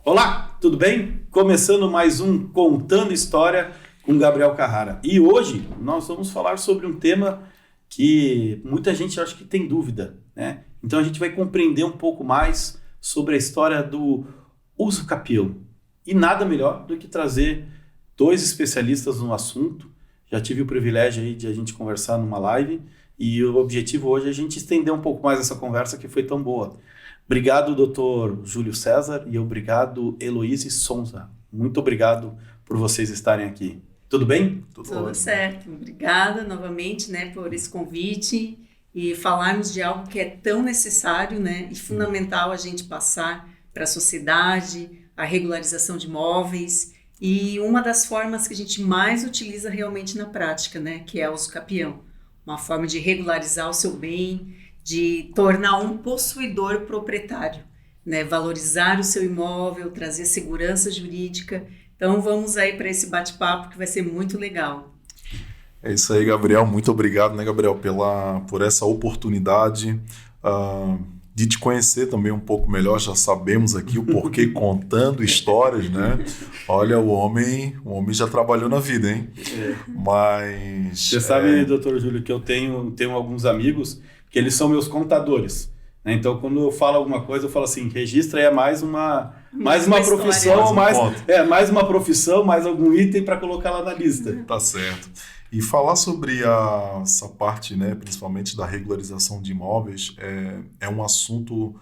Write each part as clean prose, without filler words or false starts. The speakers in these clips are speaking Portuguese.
Olá, tudo bem? Começando mais um Contando História com Gabriel Carrara. E hoje nós vamos falar sobre um tema que muita gente acha que tem dúvida, né? Então a gente vai compreender um pouco mais sobre a história do uso capião. E nada melhor do que trazer dois especialistas no assunto. Já tive o privilégio aí de a gente conversar numa live e o objetivo hoje é a gente estender um pouco mais essa conversa que foi tão boa. Obrigado, Dr. Júlio César, e obrigado, Heloíse Sonza. Muito obrigado por vocês estarem aqui. Tudo bem? Tudo certo. Obrigada novamente, por esse convite e falarmos de algo que é tão necessário, e fundamental a gente passar para a sociedade, a regularização de imóveis e uma das formas que a gente mais utiliza realmente na prática, que é o uso capião. Uma forma de regularizar o seu bem, de tornar um possuidor proprietário, valorizar o seu imóvel, trazer segurança jurídica. Então vamos aí para esse bate-papo que vai ser muito legal. É isso aí, Gabriel. Muito obrigado, Gabriel, por essa oportunidade de te conhecer também um pouco melhor. Já sabemos aqui o porquê contando histórias, Olha, o homem já trabalhou na vida, hein? Mas... Você sabe, doutor Júlio, que eu tenho alguns amigos que eles são meus contadores. Então, quando eu falo alguma coisa, eu falo assim, registra aí mais uma profissão, mais uma profissão, mais algum item para colocar lá na lista. Tá certo. E falar sobre essa parte, principalmente da regularização de imóveis, é um assunto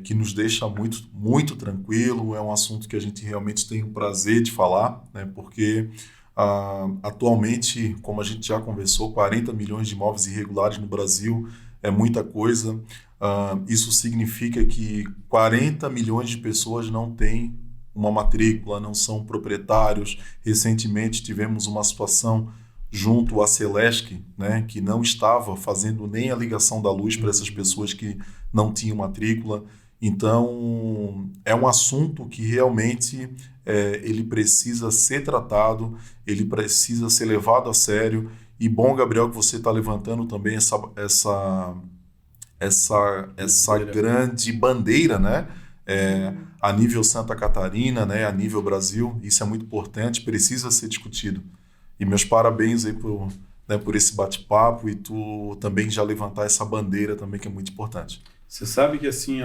que nos deixa muito, muito tranquilo, é um assunto que a gente realmente tem o prazer de falar, porque atualmente, como a gente já conversou, 40 milhões de imóveis irregulares no Brasil é muita coisa. Isso significa que 40 milhões de pessoas não têm uma matrícula, não são proprietários. Recentemente tivemos uma situação junto à Celesc, que não estava fazendo nem a ligação da luz para essas pessoas que não tinham matrícula. Então, é um assunto que realmente ele precisa ser tratado, ele precisa ser levado a sério. E bom, Gabriel, que você está levantando também essa grande bandeira, a nível Santa Catarina, a nível Brasil. Isso é muito importante, precisa ser discutido. E meus parabéns aí por esse bate-papo e tu também já levantar essa bandeira também, que é muito importante. Você sabe que assim,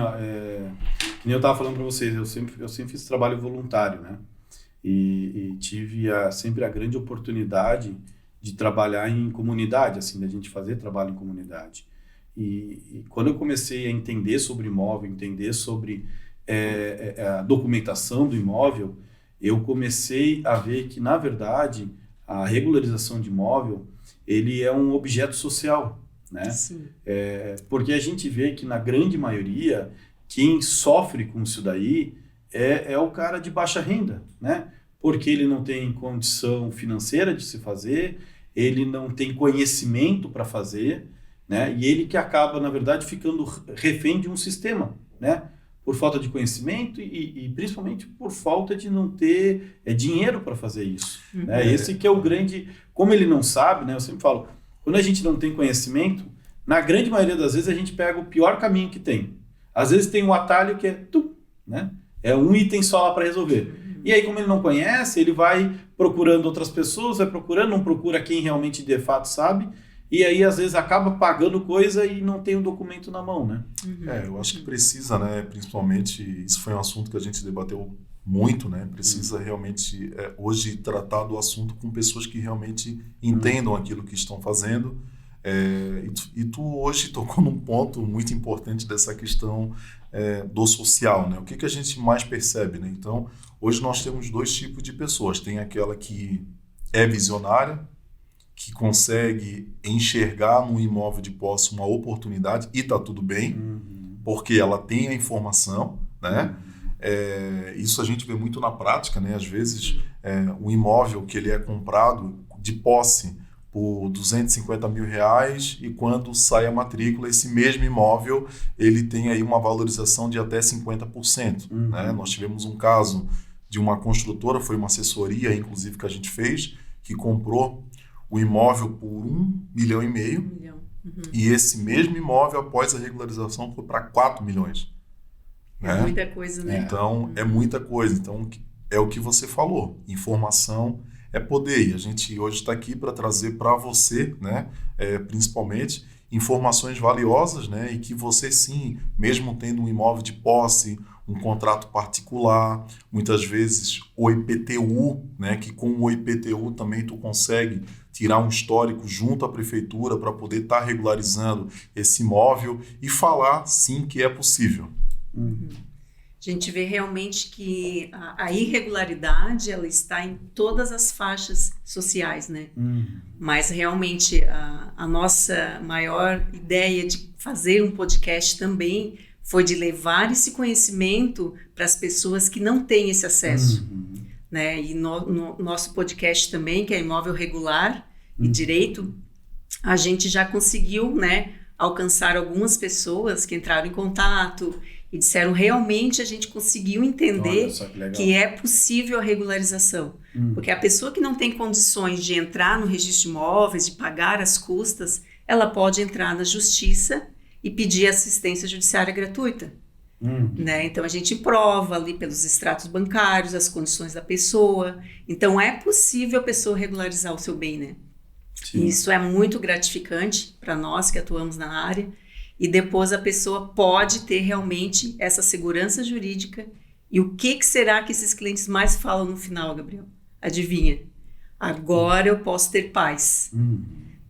como eu estava falando para vocês, eu sempre fiz trabalho voluntário, E tive sempre a grande oportunidade de trabalhar em comunidade, assim, da gente fazer trabalho em comunidade. E quando eu comecei a entender sobre imóvel, entender sobre a documentação do imóvel, eu comecei a ver que, na verdade, a regularização de imóvel, ele é um objeto social, Sim. Porque a gente vê que, na grande maioria, quem sofre com isso daí é o cara de baixa renda, Porque ele não tem condição financeira de se fazer, ele não tem conhecimento para fazer, E ele que acaba, na verdade, ficando refém de um sistema, Por falta de conhecimento e principalmente por falta de não ter dinheiro para fazer isso. Esse que é o grande... Como ele não sabe, eu sempre falo, quando a gente não tem conhecimento, na grande maioria das vezes a gente pega o pior caminho que tem. Às vezes tem um atalho que é um item só lá para resolver. E aí, como ele não conhece, ele vai procurando outras pessoas, não procura quem realmente de fato sabe, e aí às vezes acaba pagando coisa e não tem o documento na mão, Eu acho que precisa, principalmente, isso foi um assunto que a gente debateu muito, Precisa realmente hoje tratar do assunto com pessoas que realmente entendam aquilo que estão fazendo. E tu hoje tocou num ponto muito importante dessa questão do social, O que a gente mais percebe, Então, hoje nós temos dois tipos de pessoas. Tem aquela que é visionária, que consegue enxergar no imóvel de posse uma oportunidade, e está tudo bem, porque ela tem a informação, Isso a gente vê muito na prática, Às vezes, um imóvel que ele é comprado de posse por R$250 mil, e quando sai a matrícula, esse mesmo imóvel ele tem aí uma valorização de até 50%. Nós tivemos um caso de uma construtora, foi uma assessoria, inclusive, que a gente fez, que comprou o imóvel por R$1,5 milhão, e esse mesmo imóvel, após a regularização, foi para R$4 milhões. né? É muita coisa, né? Então, é muita coisa. Então, é o que você falou. Informação é poder. E a gente hoje está aqui para trazer para você, né, principalmente, informações valiosas, né, e que você, sim, mesmo tendo um imóvel de posse, um contrato particular, muitas vezes o IPTU, né, que com o IPTU também tu consegue tirar um histórico junto à prefeitura para poder estar regularizando esse imóvel e falar, sim, que é possível. A gente vê realmente que a irregularidade ela está em todas as faixas sociais, né? Mas realmente a nossa maior ideia de fazer um podcast também foi de levar esse conhecimento para as pessoas que não têm esse acesso, né? E no nosso podcast também, que é Imóvel Regular e Direito, a gente já conseguiu, né, alcançar algumas pessoas que entraram em contato e disseram realmente a gente conseguiu entender que é possível a regularização. Porque a pessoa que não tem condições de entrar no registro de imóveis, de pagar as custas, ela pode entrar na justiça e pedir assistência judiciária gratuita. Né? Então a gente prova ali pelos extratos bancários as condições da pessoa. Então é possível a pessoa regularizar o seu bem, né? E isso é muito gratificante para nós que atuamos na área. E depois a pessoa pode ter realmente essa segurança jurídica. E o que será que esses clientes mais falam no final, Gabriel? Adivinha? Agora eu posso ter paz.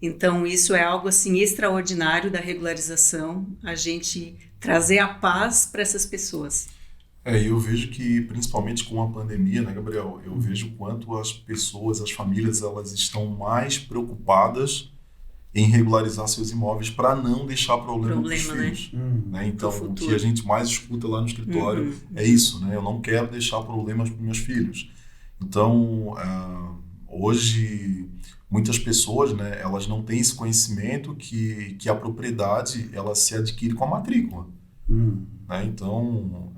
Então isso é algo assim extraordinário da regularização, a gente trazer a paz para essas pessoas. Eu vejo que, principalmente com a pandemia, né, Gabriel? Eu vejo o quanto as pessoas, as famílias, elas estão mais preocupadas em regularizar seus imóveis para não deixar problema para os filhos. Né? Então, o que a gente mais escuta lá no escritório é isso, né? Eu não quero deixar problemas para os meus filhos. Então, hoje, muitas pessoas, né, elas não têm esse conhecimento que a propriedade ela se adquire com a matrícula. Né? Então,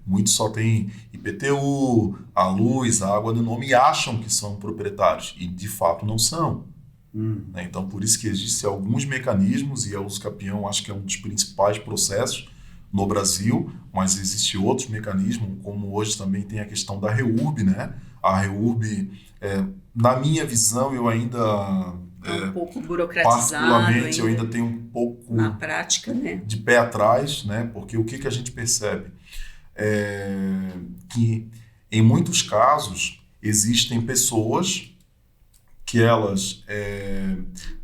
muitos só têm IPTU, a luz, a água no nome e acham que são proprietários e, de fato, não são. Né? Então, por isso que existem alguns mecanismos, e a Usucapião acho que é um dos principais processos no Brasil, mas existem outros mecanismos, como hoje também tem a questão da REURB, né? A REURB, na minha visão, eu ainda... um pouco burocratizado. Particularmente, eu ainda tenho um pouco... Na prática, né? De pé atrás, né? Porque o que a gente percebe? Que, em muitos casos, existem pessoas que elas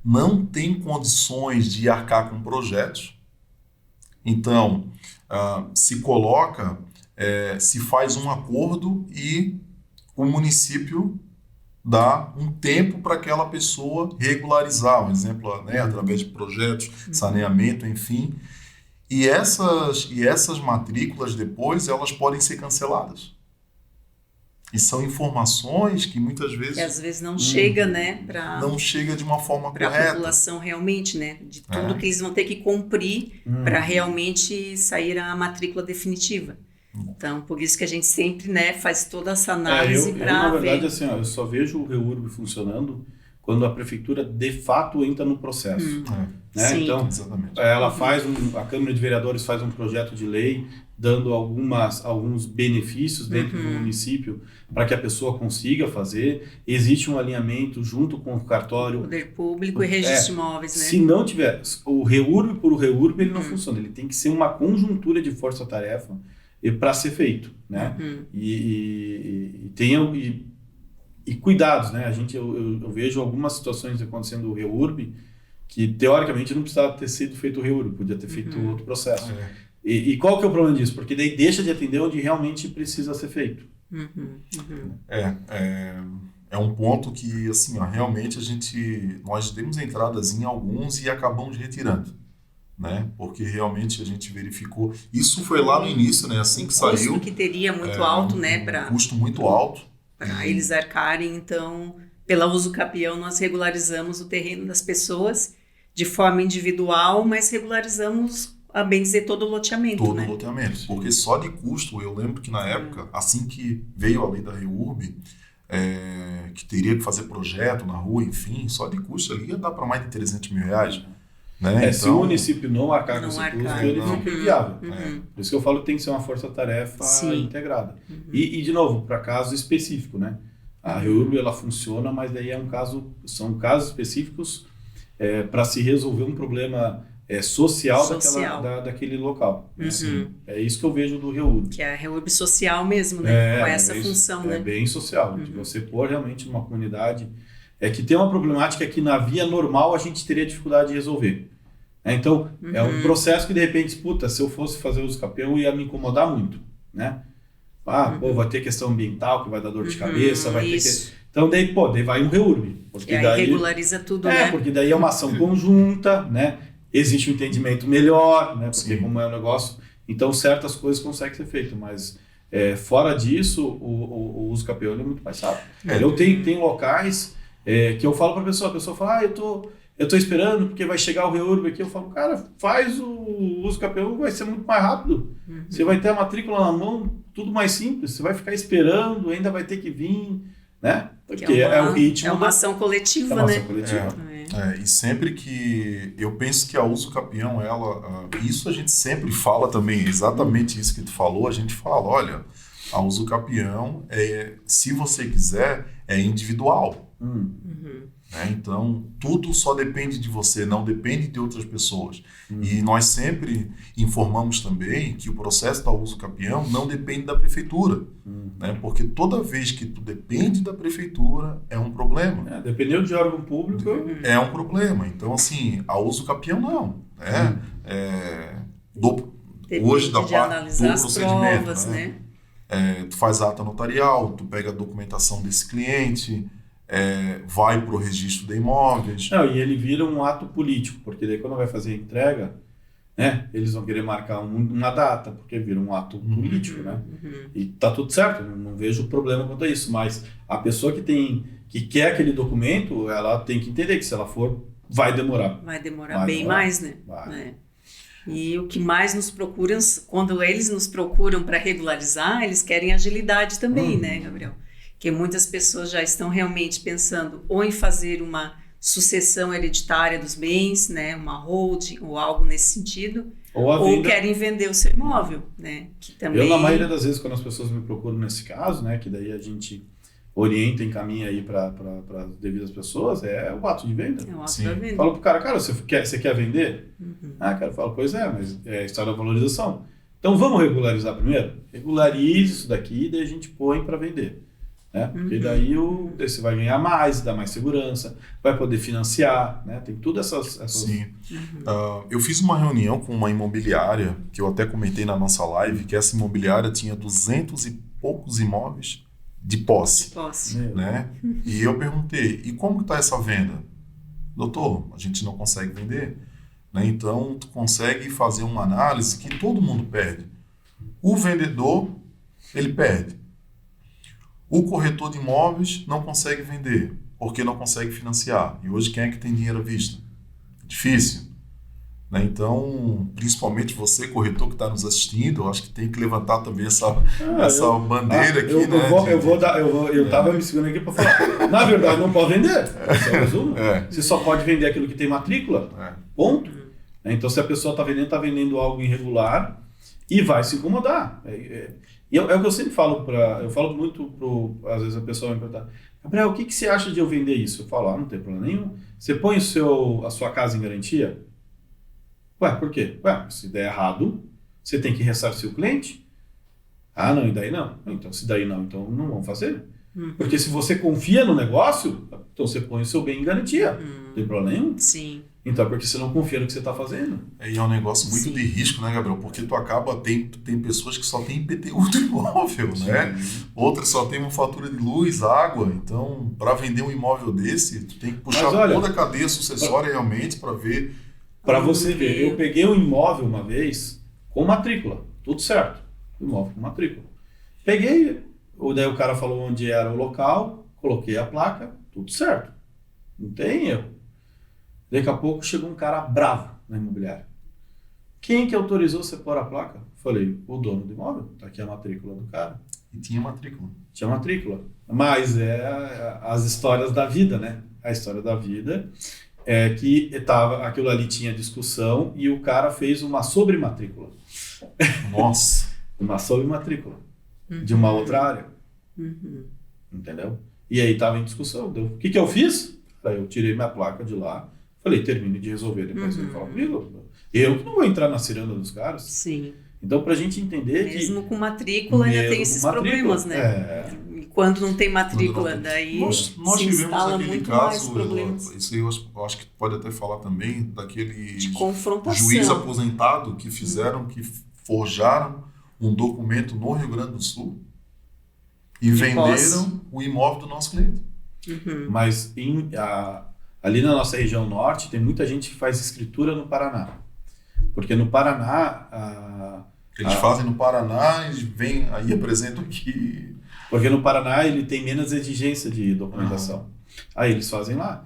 não têm condições de arcar com projetos. Então, se coloca, se faz um acordo e o município dá um tempo para aquela pessoa regularizar, um exemplo, né, através de projetos, saneamento, enfim. E essas matrículas depois, elas podem ser canceladas. E são informações que muitas vezes... Que às vezes não chega, né? Não chega de uma forma correta. Para a população realmente, né? De tudo que eles vão ter que cumprir para realmente sair a matrícula definitiva. Então, por isso que a gente sempre, né, faz toda essa análise para ver... Na verdade, assim, eu só vejo o REURB funcionando quando a prefeitura, de fato, entra no processo. Né? Sim. Então, exatamente. Ela a Câmara de Vereadores faz um projeto de lei dando alguns benefícios dentro do município para que a pessoa consiga fazer. Existe um alinhamento junto com o cartório. Poder Público e Registro de Imóveis, né? Se não tiver o REURB por REURB, ele não funciona. Ele tem que ser uma conjuntura de força-tarefa para ser feito, né? E cuidados, né? Eu vejo algumas situações acontecendo no REURB que, teoricamente, não precisava ter sido feito o REURB, podia ter feito outro processo. E qual que é o problema disso? Porque daí deixa de atender onde realmente precisa ser feito. É um ponto que, assim, realmente nós demos entradas em alguns e acabamos retirando, né? Porque realmente a gente verificou... Isso foi lá no início, né? Assim que saiu... O custo que teria muito alto, né? Custo muito alto. Para eles arcarem, então, pela Usucapião, nós regularizamos o terreno das pessoas de forma individual, mas regularizamos, a bem dizer, todo o loteamento. Todo o loteamento. Porque só de custo, eu lembro que na época, assim que veio a lei da REURB, que teria que fazer projeto na rua, enfim, só de custo ali ia dar para mais de R$300 mil. Né? Se o município não arcar com Não esse arcar. custo, ele Não. fica inviável. Uhum. Por isso que eu falo que tem que ser uma força-tarefa Sim. integrada. E, de novo, para caso específico, né? A REURB, ela funciona, mas daí são casos específicos para se resolver um problema social. Daquele local. Uhum. É isso que eu vejo do REURB. Que é a REURB social mesmo, né? Com essa bem, função, né? É bem social, de você pôr realmente numa comunidade que tem uma problemática que na via normal a gente teria dificuldade de resolver. Então, é um processo que de repente, se eu fosse fazer uso capião, ia me incomodar muito, né? Vai ter questão ambiental que vai dar dor de cabeça, vai ter que... Então, daí vai um REURB. E aí regulariza tudo, né? Porque daí é uma ação conjunta, né? Existe um entendimento melhor, né? Porque como é um negócio... Então, certas coisas conseguem ser feitas, mas fora disso, o uso capião é muito mais rápido. Eu tenho locais que eu falo para a pessoa fala, eu tô esperando porque vai chegar o REURB aqui. Eu falo, cara, faz o uso capião, vai ser muito mais rápido. Você vai ter a matrícula na mão, tudo mais simples. Você vai ficar esperando, ainda vai ter que vir, né? Porque é o ritmo. É uma ação coletiva, uma né? ação coletiva. E sempre que eu penso que a uso capião, isso a gente sempre fala também, exatamente isso que tu falou, a gente fala, olha, a uso capião, se você quiser, é individual. Né? Então, tudo só depende de você, não depende de outras pessoas. E nós sempre informamos também que o processo da uso capião não depende da prefeitura. Né? Porque toda vez que tu depende da prefeitura, é um problema. Dependendo de órgão público... É um problema. Então, assim, a uso capião não. Né? Hoje, da parte do procedimento, provas, né? Tu faz a ata notarial, tu pega a documentação desse cliente... vai para o registro de imóveis. E ele vira um ato político, porque daí quando vai fazer a entrega, né, eles vão querer marcar uma data, porque vira um ato político, né? E tá tudo certo, não vejo problema quanto a isso, mas a pessoa que quer aquele documento, ela tem que entender que se ela for, vai demorar. Vai demorar bem mais, né? Vai. E o que mais nos procuram, quando eles nos procuram para regularizar, eles querem agilidade também, né, Gabriel? Que muitas pessoas já estão realmente pensando ou em fazer uma sucessão hereditária dos bens, né, uma holding ou algo nesse sentido, ou querem vender o seu imóvel, né, que também... Eu, na maioria das vezes, quando as pessoas me procuram nesse caso, né, que daí a gente orienta, encaminha aí para as devidas pessoas, é o ato de venda. É o ato da venda. Falo pro cara, você quer vender? Cara, eu falo, pois mas é a história da valorização. Então, vamos regularizar primeiro? Regularize isso daqui, daí a gente põe para vender. Porque daí você vai ganhar mais, dá mais segurança, vai poder financiar, né? Tem tudo essas... Sim. Eu fiz uma reunião com uma imobiliária, que eu até comentei na nossa live, que essa imobiliária tinha 200 e poucos imóveis de posse. Né? E eu perguntei, e como está essa venda? Doutor, a gente não consegue vender. Né? Então, tu consegue fazer uma análise que todo mundo perde. O vendedor, ele perde. O corretor de imóveis não consegue vender, porque não consegue financiar. E hoje quem é que tem dinheiro à vista? Difícil. Né? Então, principalmente você, corretor que está nos assistindo, eu acho que tem que levantar também essa bandeira aqui. Eu estava me segurando aqui para falar. Na verdade, não pode vender. Esse é o resumo. Você só pode vender aquilo que tem matrícula. Ponto. Então, se a pessoa está vendendo algo irregular e vai se incomodar. E é o que eu sempre falo eu falo muito às vezes a pessoa me pergunta, Gabriel, o que você acha de eu vender isso? Eu falo, não tem problema nenhum. Você põe a sua casa em garantia? Por quê? Se der errado, você tem que ressarcir o cliente. Não, e daí não? Então, se daí não, então não vamos fazer. Porque se você confia no negócio, então você põe o seu bem em garantia. Não tem problema nenhum. Sim. Então, é porque você não confia no que você está fazendo. E é um negócio muito de risco, né, Gabriel? Porque tu acaba, tem pessoas que só tem IPTU do imóvel, né? Outras só tem uma fatura de luz, água. Então, para vender um imóvel desse, tu tem que puxar toda a cadeia sucessória realmente para ver. Para você ver, eu peguei um imóvel uma vez com matrícula, tudo certo. Imóvel com matrícula. Peguei, daí o cara falou onde era o local, coloquei a placa, tudo certo. Não tem erro. Daqui a pouco chegou um cara bravo na imobiliária. Quem que autorizou você pôr a placa? Falei, o dono do imóvel. Tá aqui a matrícula do cara. E tinha matrícula. Tinha matrícula. Mas as histórias da vida, né? A história da vida é que aquilo ali tinha discussão e o cara fez uma sobrematrícula. Nossa. Uma sobrematrícula de uma outra área. Entendeu? E aí tava em discussão. O que eu fiz? Aí eu tirei minha placa de lá, falei, termine de resolver, depois ele fala comigo. Eu que não vou entrar na ciranda dos caras. Sim. Então, pra gente entender mesmo com matrícula ainda tem esses problemas, né? E quando não tem matrícula, daí nós se tivemos instala aquele muito caso, mais problemas. isso aí eu acho que pode até falar também, daquele De confrontação. juiz aposentado que que forjaram um documento no Rio Grande do Sul e venderam o imóvel do nosso cliente. Mas ali na nossa região norte tem muita gente que faz escritura no Paraná. Porque no Paraná... Eles fazem no Paraná, eles vêm aí apresentam aqui. Porque no Paraná ele tem menos exigência de documentação. Aí eles fazem lá.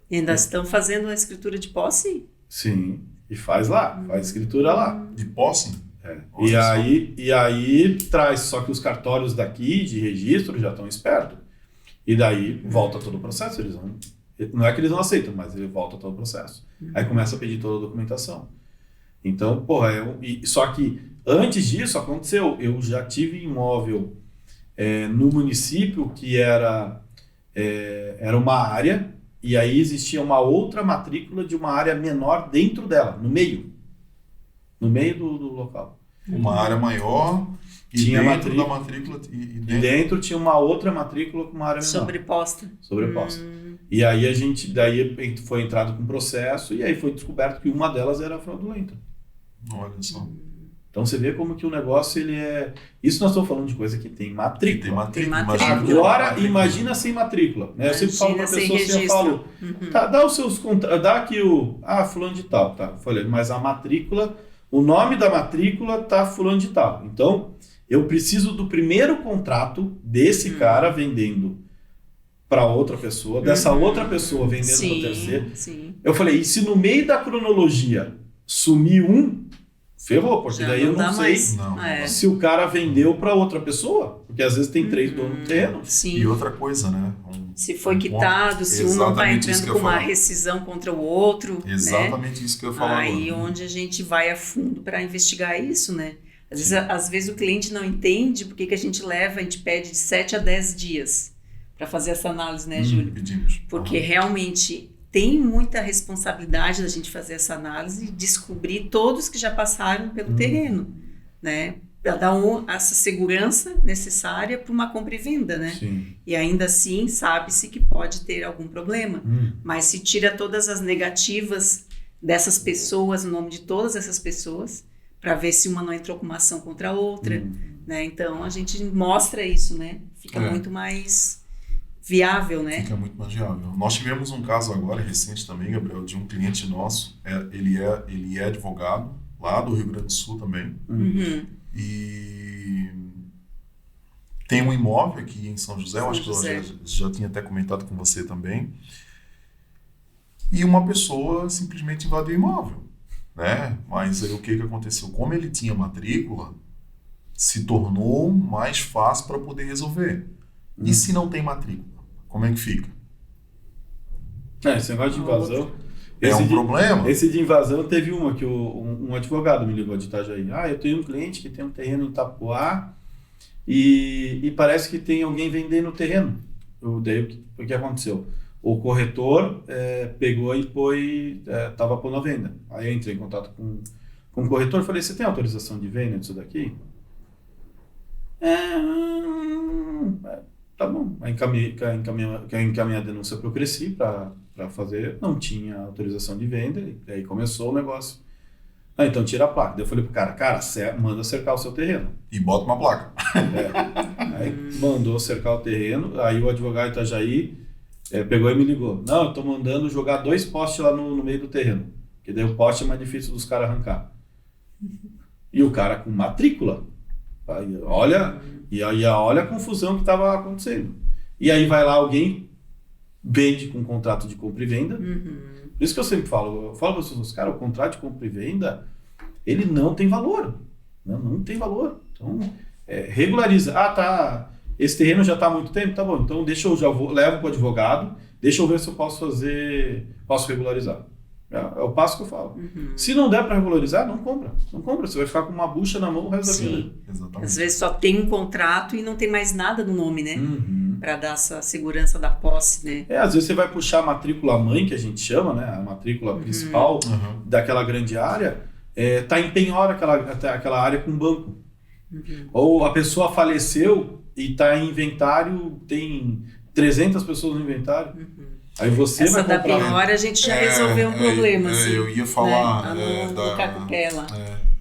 E ainda estão fazendo a escritura de posse? Sim, e faz lá, faz escritura lá. De posse? E aí traz, só que os cartórios daqui de registro já estão espertos. E daí volta todo o processo. Não é que eles não aceitam, mas ele volta todo o processo. Aí começa a pedir toda a documentação. Então, só que antes disso aconteceu, eu já tive imóvel no município que era uma área, e aí existia uma outra matrícula de uma área menor dentro dela, no meio do local. Uma área maior e tinha dentro da matrícula e dentro tinha uma outra matrícula com uma área menor. Sobreposta. E aí daí foi entrado com processo e aí foi descoberto que uma delas era fraudulenta. Olha só. Então você vê como que o negócio ele é... Isso nós estamos falando de coisa que tem matrícula. Tem matrícula. Agora imagina sem matrícula. Né? Eu sempre falo para a pessoa assim, eu falo, tá, dá os seus dá aqui fulano de tal, tá? Falei, mas a matrícula, o nome da matrícula tá fulano de tal. Então, eu preciso do primeiro contrato desse cara vendendo para outra pessoa, dessa outra pessoa vendendo para terceiro. Sim. Eu falei, e se no meio da cronologia sumir ferrou, porque daí eu não sei se o cara vendeu para outra pessoa, porque às vezes tem 3 donos do terreno. Sim. E outra coisa, né? Se foi quitado, se um não está entrando com uma rescisão contra o outro. Exatamente isso que eu ia falar. Aí onde a gente vai a fundo para investigar isso, né? Às vezes o cliente não entende porque que a gente pede de 7 a 10 dias para fazer essa análise, né, Júlio? Pedimos. Porque realmente tem muita responsabilidade da gente fazer essa análise e descobrir todos que já passaram pelo terreno, né? Para dar essa segurança necessária para uma compra e venda, né? Sim. E ainda assim sabe-se que pode ter algum problema, mas se tira todas as negativas dessas pessoas, o nome de todas essas pessoas, para ver se uma não entrou com uma ação contra a outra, né? Então a gente mostra isso, né? Fica muito mais viável, né? Fica muito mais viável. Nós tivemos um caso agora, recente também, Gabriel, de um cliente nosso. Ele é advogado, lá do Rio Grande do Sul também. E tem um imóvel aqui em São José, eu acho que eu já tinha até comentado com você também. E uma pessoa simplesmente invadiu o imóvel, né? Mas aí o que aconteceu? Como ele tinha matrícula, se tornou mais fácil para poder resolver. E se não tem matrícula? Como é que fica? Esse negócio de invasão... problema. Esse de invasão teve uma que um advogado me ligou de Itajaí. Eu tenho um cliente que tem um terreno em Itapuá e parece que tem alguém vendendo o terreno. Daí o que aconteceu? O corretor pegou e estava pondo a venda. Aí eu entrei em contato com o corretor e falei, você tem autorização de venda disso daqui? Tá bom. Aí encaminhei a denúncia para o Cresci para fazer. Não tinha autorização de venda. E aí começou o negócio. Então tira a placa. Daí eu falei pro cara, manda cercar o seu terreno. E bota uma placa. Aí mandou cercar o terreno. Aí o advogado Itajaí pegou e me ligou. Não, eu tô mandando jogar 2 postes lá no meio do terreno. Porque daí o poste é mais difícil dos caras arrancar. E o cara com matrícula. Olha a confusão que estava acontecendo. E aí vai lá alguém, vende com um contrato de compra e venda. Por isso que eu sempre falo. Eu falo para as pessoas, cara, o contrato de compra e venda, ele não tem valor. Não tem valor. Então, regulariza. Esse terreno já está há muito tempo? Tá bom, então levo para o advogado, deixa eu ver se eu posso regularizar. É o passo que eu falo. Se não der para regularizar, não compra. Não compra, você vai ficar com uma bucha na mão o resto da vida. Exatamente. Às vezes só tem um contrato e não tem mais nada no nome, né? Para dar essa segurança da posse, né? Às vezes você vai puxar a matrícula mãe, que a gente chama, né? A matrícula principal daquela grande área, tá em penhora aquela área com banco. Ou a pessoa faleceu e tá em inventário, tem 300 pessoas no inventário. Aí você essa vai comprar. Da penhora a gente já resolveu um problema, assim. Eu ia falar... Né? No Cacupé lá.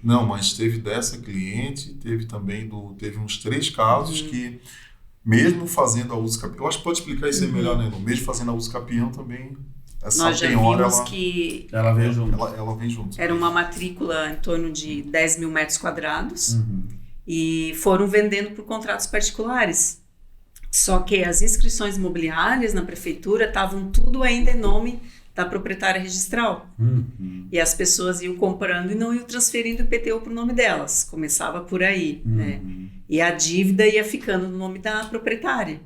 Não, mas teve dessa cliente, teve também teve uns 3 casos que, mesmo fazendo a uso capião, eu acho que pode explicar isso aí melhor, né? Mesmo fazendo a uso capião também, essa nós já penhora, vimos que ela vem junto. Ela vem junto. Era uma matrícula em torno de 10 mil metros quadrados e foram vendendo por contratos particulares. Só que as inscrições imobiliárias na prefeitura estavam tudo ainda em nome da proprietária registral. E as pessoas iam comprando e não iam transferindo o IPTU para o nome delas. Começava por aí, né? E a dívida ia ficando no nome da proprietária.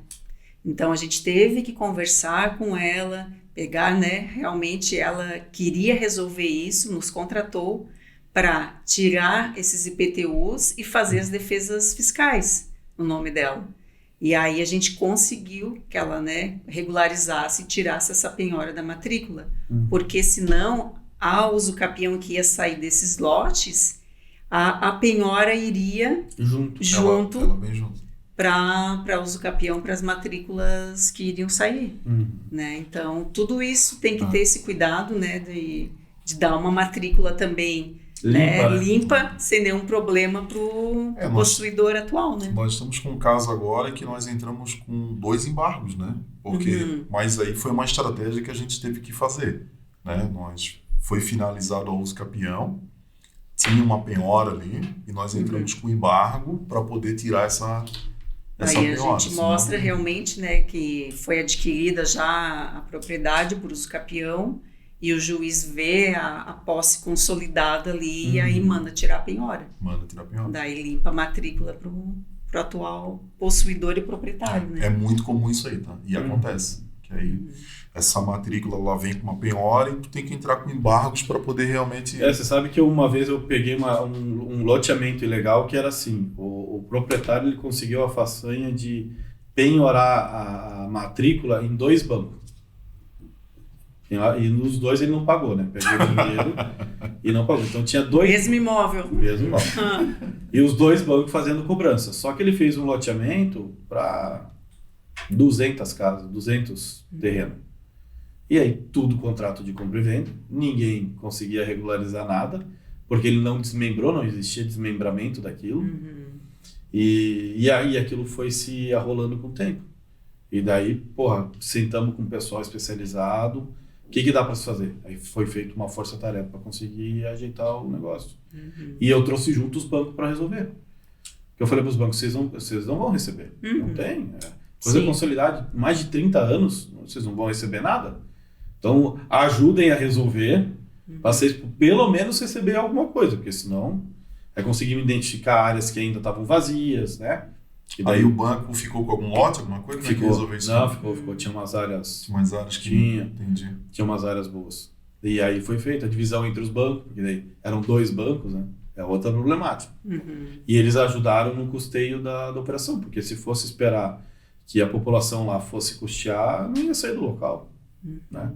Então a gente teve que conversar com ela, pegar, né? Realmente ela queria resolver isso, nos contratou para tirar esses IPTUs e fazer as defesas fiscais no nome dela. E aí a gente conseguiu que ela, né, regularizasse e tirasse essa penhora da matrícula. Porque senão, a usucapião que ia sair desses lotes, a penhora iria junto ela vem junto. para usucapião, para as matrículas que iriam sair. Né? Então, tudo isso tem que ter esse cuidado, né, de dar uma matrícula também limpa, sem nenhum problema para o possuidor atual, né? Nós estamos com um caso agora que nós entramos com 2 embargos, né? Mas aí foi uma estratégia que a gente teve que fazer, né? Foi finalizado o uso capião, tinha uma penhora ali e nós entramos com embargo para poder tirar essa aí penhora. A gente mostra realmente, né, que foi adquirida já a propriedade por uso capião. E o juiz vê a posse consolidada ali e aí manda tirar a penhora. Daí limpa a matrícula para o atual possuidor e proprietário, né? É muito comum isso aí, tá? E acontece. Que aí essa matrícula ela vem com uma penhora e tu tem que entrar com embargos para poder realmente... Você sabe que uma vez eu peguei um loteamento ilegal que era assim, o proprietário ele conseguiu a façanha de penhorar a matrícula em 2 bancos. E nos 2 ele não pagou, né? Peguei o dinheiro e não pagou. Então tinha 2... Mesmo imóvel. E os 2 bancos fazendo cobrança. Só que ele fez um loteamento para 200 casas, 200 terrenos. E aí tudo contrato de compra e venda. Ninguém conseguia regularizar nada, porque ele não desmembrou, não existia desmembramento daquilo. E aí aquilo foi se arrolando com o tempo. E daí, sentamos com o pessoal especializado. O que dá para se fazer? Aí foi feita uma força-tarefa para conseguir ajeitar o negócio. E eu trouxe junto os bancos para resolver. Eu falei para os bancos, vocês não vão receber. Não tem. Coisa consolidada, mais de 30 anos, vocês não vão receber nada. Então, ajudem a resolver, para vocês pelo menos receber alguma coisa, porque senão conseguimos identificar áreas que ainda estavam vazias, né? Aí o banco ficou com algum lote, alguma coisa? Ficou. Resolver isso? Não, ficou. Tinha umas áreas... Entendi. Tinha umas áreas boas. E aí foi feita a divisão entre os bancos, porque daí eram 2 bancos, né? É outra problemática. E eles ajudaram no custeio da operação, porque se fosse esperar que a população lá fosse custear, não ia sair do local, né?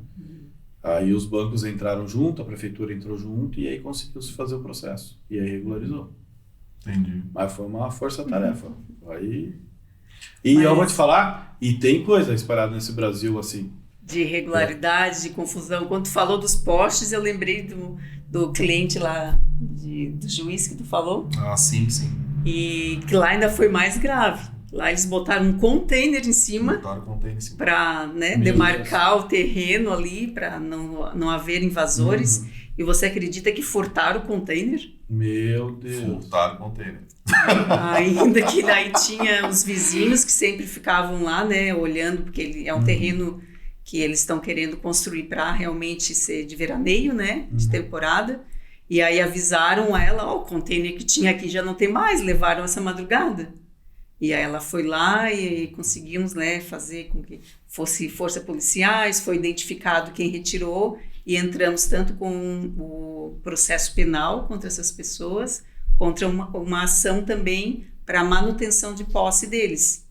Aí os bancos entraram junto, a prefeitura entrou junto, e aí conseguiu-se fazer o processo. E aí regularizou. Entendi. Mas foi uma força-tarefa. Eu vou te falar, e tem coisa espalhada nesse Brasil assim. De irregularidades, de confusão. Quando tu falou dos postes, eu lembrei do cliente lá, do juiz que tu falou. Sim. E que lá ainda foi mais grave. Lá eles botaram um container em cima para, né, demarcar o terreno ali, para não haver invasores. E você acredita que furtaram o container? Meu Deus. Furtaram o container. Ainda que daí tinha os vizinhos que sempre ficavam lá, né, olhando, porque ele é um terreno que eles estão querendo construir para realmente ser de veraneio, né, de temporada. E aí avisaram ela, o container que tinha aqui já não tem mais, levaram essa madrugada. E aí ela foi lá e conseguimos, né, fazer com que fosse força policiais, foi identificado quem retirou e entramos tanto com o processo penal contra essas pessoas, contra uma ação também para manutenção de posse deles.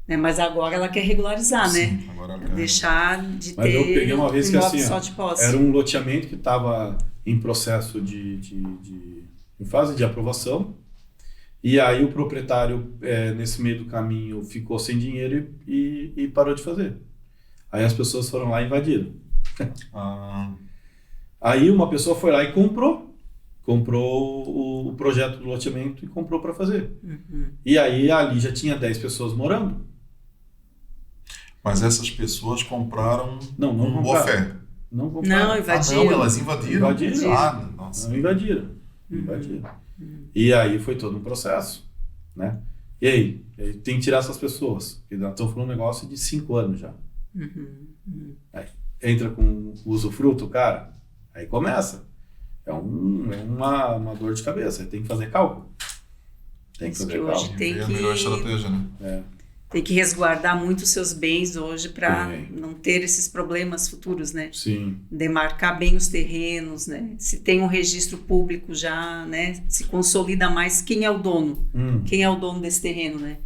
Né? Mas agora ela quer regularizar, Sim, né? agora Deixar de Mas eu ter peguei uma vez que imóvel assim, só ó, de posse. era um loteamento que estava em processo em fase de aprovação, e aí o proprietário, nesse meio do caminho, ficou sem dinheiro e parou de fazer. Aí as pessoas foram lá e invadiram. Aí uma pessoa foi lá e comprou o projeto do loteamento e comprou para fazer. E aí ali já tinha 10 pessoas morando. Mas essas pessoas compraram Não com boa fé. Não compraram. Não, invadiram. Não, elas invadiram. Invadiram. Nossa. Não invadiram. E aí foi todo um processo, né? E aí tem que tirar essas pessoas. Porque nós estamos falando um negócio de 5 anos já. Aí, entra com o usufruto, cara, aí começa. É uma dor de cabeça. Tem que fazer cálculo. Tem que fazer hoje cálculo. tem É a melhor estratégia, né? Tem que resguardar muito os seus bens hoje para Tem. não ter esses problemas futuros, né? Sim. Demarcar bem os terrenos, né? Se tem um registro público já, né? Se consolida mais quem é o dono. Quem é o dono desse terreno, né?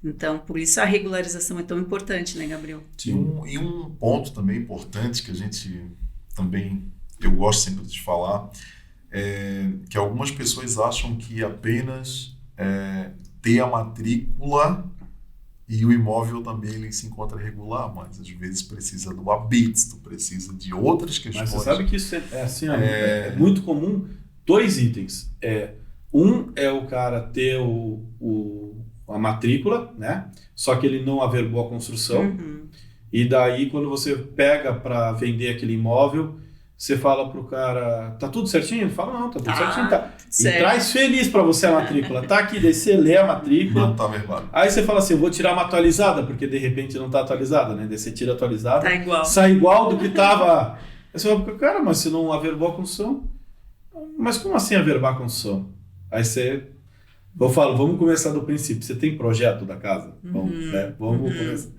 Então, por isso a regularização é tão importante, né, Gabriel? E um ponto também importante que a gente também, eu gosto sempre de falar, é que algumas pessoas acham que apenas ter a matrícula e o imóvel também ele se encontra regular, mas às vezes precisa do habite, tu precisa de outras questões. Mas você sabe que isso assim, é muito comum, 2 itens. Um é o cara ter a matrícula, né? Só que ele não averbou a construção. E daí, quando você pega para vender aquele imóvel, você fala pro cara, tá tudo certinho? Ele fala, não, tá tudo certinho. Tá. E traz feliz para você a matrícula. Tá aqui, daí você lê a matrícula. Não tá verbado. Aí você fala assim, eu vou tirar uma atualizada, porque de repente não tá atualizada, né? Daí você tira atualizada. Tá igual. Sai igual do que tava. Aí você fala, cara, mas você não averbou a construção? Mas como assim averbar a construção? Aí eu falo, vamos começar do princípio. Você tem projeto da casa? Vamos começar.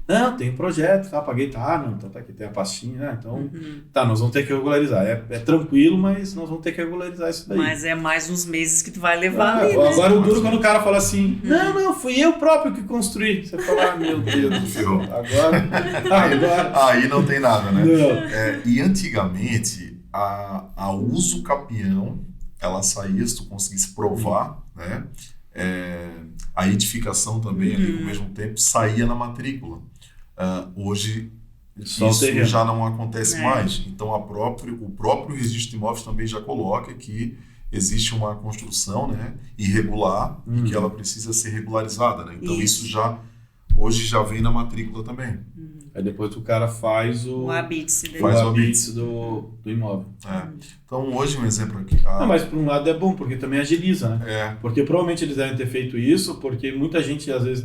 Não, tem projeto, tá, paguei, tá aqui, tem a pastinha, né? Então, tá, nós vamos ter que regularizar. É tranquilo, mas nós vamos ter que regularizar isso daí. Mas é mais uns meses que tu vai levar ali, né? Agora o duro quando o cara fala assim, não, fui eu próprio que construí. Você fala, meu Deus do céu, agora... Aí não tem nada, né? Não. E antigamente, a uso capião, ela saía, se tu conseguisse provar, né? A edificação também, ali, ao mesmo tempo, saía na matrícula. Hoje, Só isso terreno. já não acontece mais. Então, o próprio registro de imóveis também já coloca que existe uma construção, né, irregular e que ela precisa ser regularizada. Né? Então, isso hoje já vem na matrícula também. Aí depois o cara faz o habite do imóvel. Então, hoje, um exemplo aqui. Mas por um lado é bom, porque também agiliza, né? Porque provavelmente eles devem ter feito isso, porque muita gente às vezes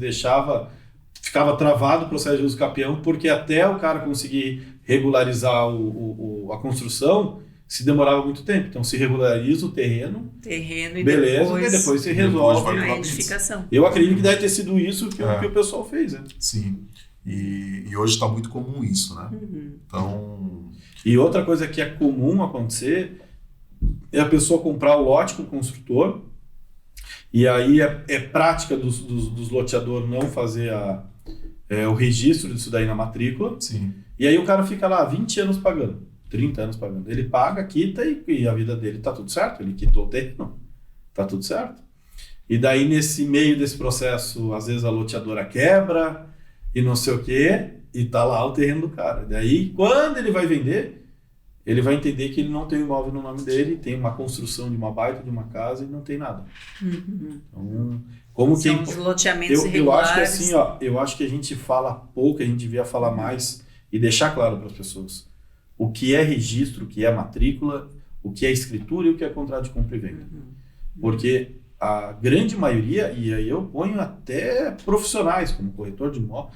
ficava travado o processo de uso capião, porque até o cara conseguir regularizar a construção, se demorava muito tempo. Então se regulariza o terreno e beleza, e depois se resolve a edificação. Eu acredito que deve ter sido isso que o pessoal fez, né? Sim. E hoje está muito comum isso, né? Então... E outra coisa que é comum acontecer é a pessoa comprar o lote com o construtor, e aí é prática dos loteadores não fazer o registro disso daí na matrícula. Sim. E aí o cara fica lá 20 anos pagando, 30 anos pagando. Ele paga, quita e a vida dele tá tudo certo, ele quitou o terreno, tá tudo certo. E daí nesse meio desse processo, às vezes a loteadora quebra e não sei o quê, e tá lá o terreno do cara. Daí quando ele vai vender, ele vai entender que ele não tem um imóvel no nome dele, tem uma construção de uma baita de uma casa e não tem nada. Então, como são os loteamentos irregulares. Eu acho que assim, eu acho que a gente fala pouco, a gente devia falar mais e deixar claro para as pessoas o que é registro, o que é matrícula, o que é escritura e o que é contrato de compra e venda. Porque a grande maioria, e aí eu ponho até profissionais como corretor de imóvel,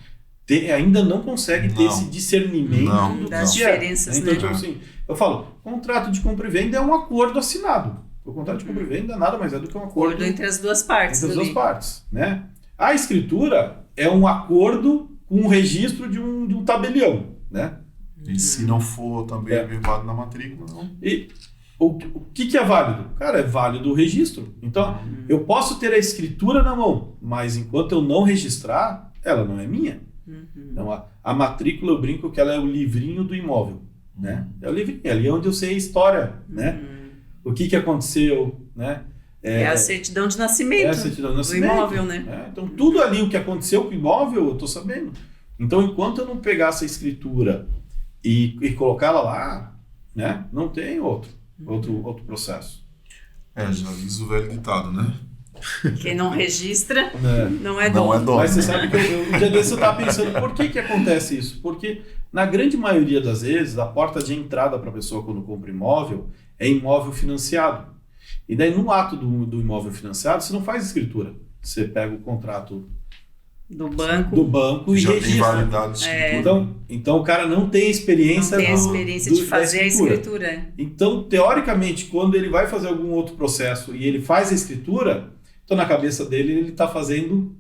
ainda não consegue ter esse discernimento das diferenças. Então, tipo assim, eu falo, contrato de compra e venda é um acordo assinado. O contrato de compra e venda nada mais é do que um acordo entre as duas partes. Entre as duas partes, né? A escritura é um acordo com o registro de um tabelião, né? E se não for também verbado na matrícula, não. E o que é válido? Cara, é válido o registro. Então, eu posso ter a escritura na mão, mas enquanto eu não registrar, ela não é minha. Então, a matrícula, eu brinco que ela é o livrinho do imóvel, né? É o livrinho, ali é onde eu sei a história, né? O que aconteceu, né? É a certidão de nascimento, do imóvel, né? Então, tudo ali, o que aconteceu com o imóvel, eu estou sabendo. Então, enquanto eu não pegar essa escritura e colocá-la lá, né? Não tem outro processo. Já diz o velho ditado, né? Quem não registra não é dono. Não é dono. Mas você sabe que um dia desse eu estava pensando, por que acontece isso? Porque, na grande maioria das vezes, a porta de entrada para a pessoa quando compra imóvel é imóvel financiado. E daí, no ato do imóvel financiado, você não faz escritura. Você pega o contrato do banco e já registra. tem validade de escritura. Então, o cara não tem experiência, de fazer a escritura. Então, teoricamente, quando ele vai fazer algum outro processo e ele faz a escritura, então na cabeça dele ele está fazendo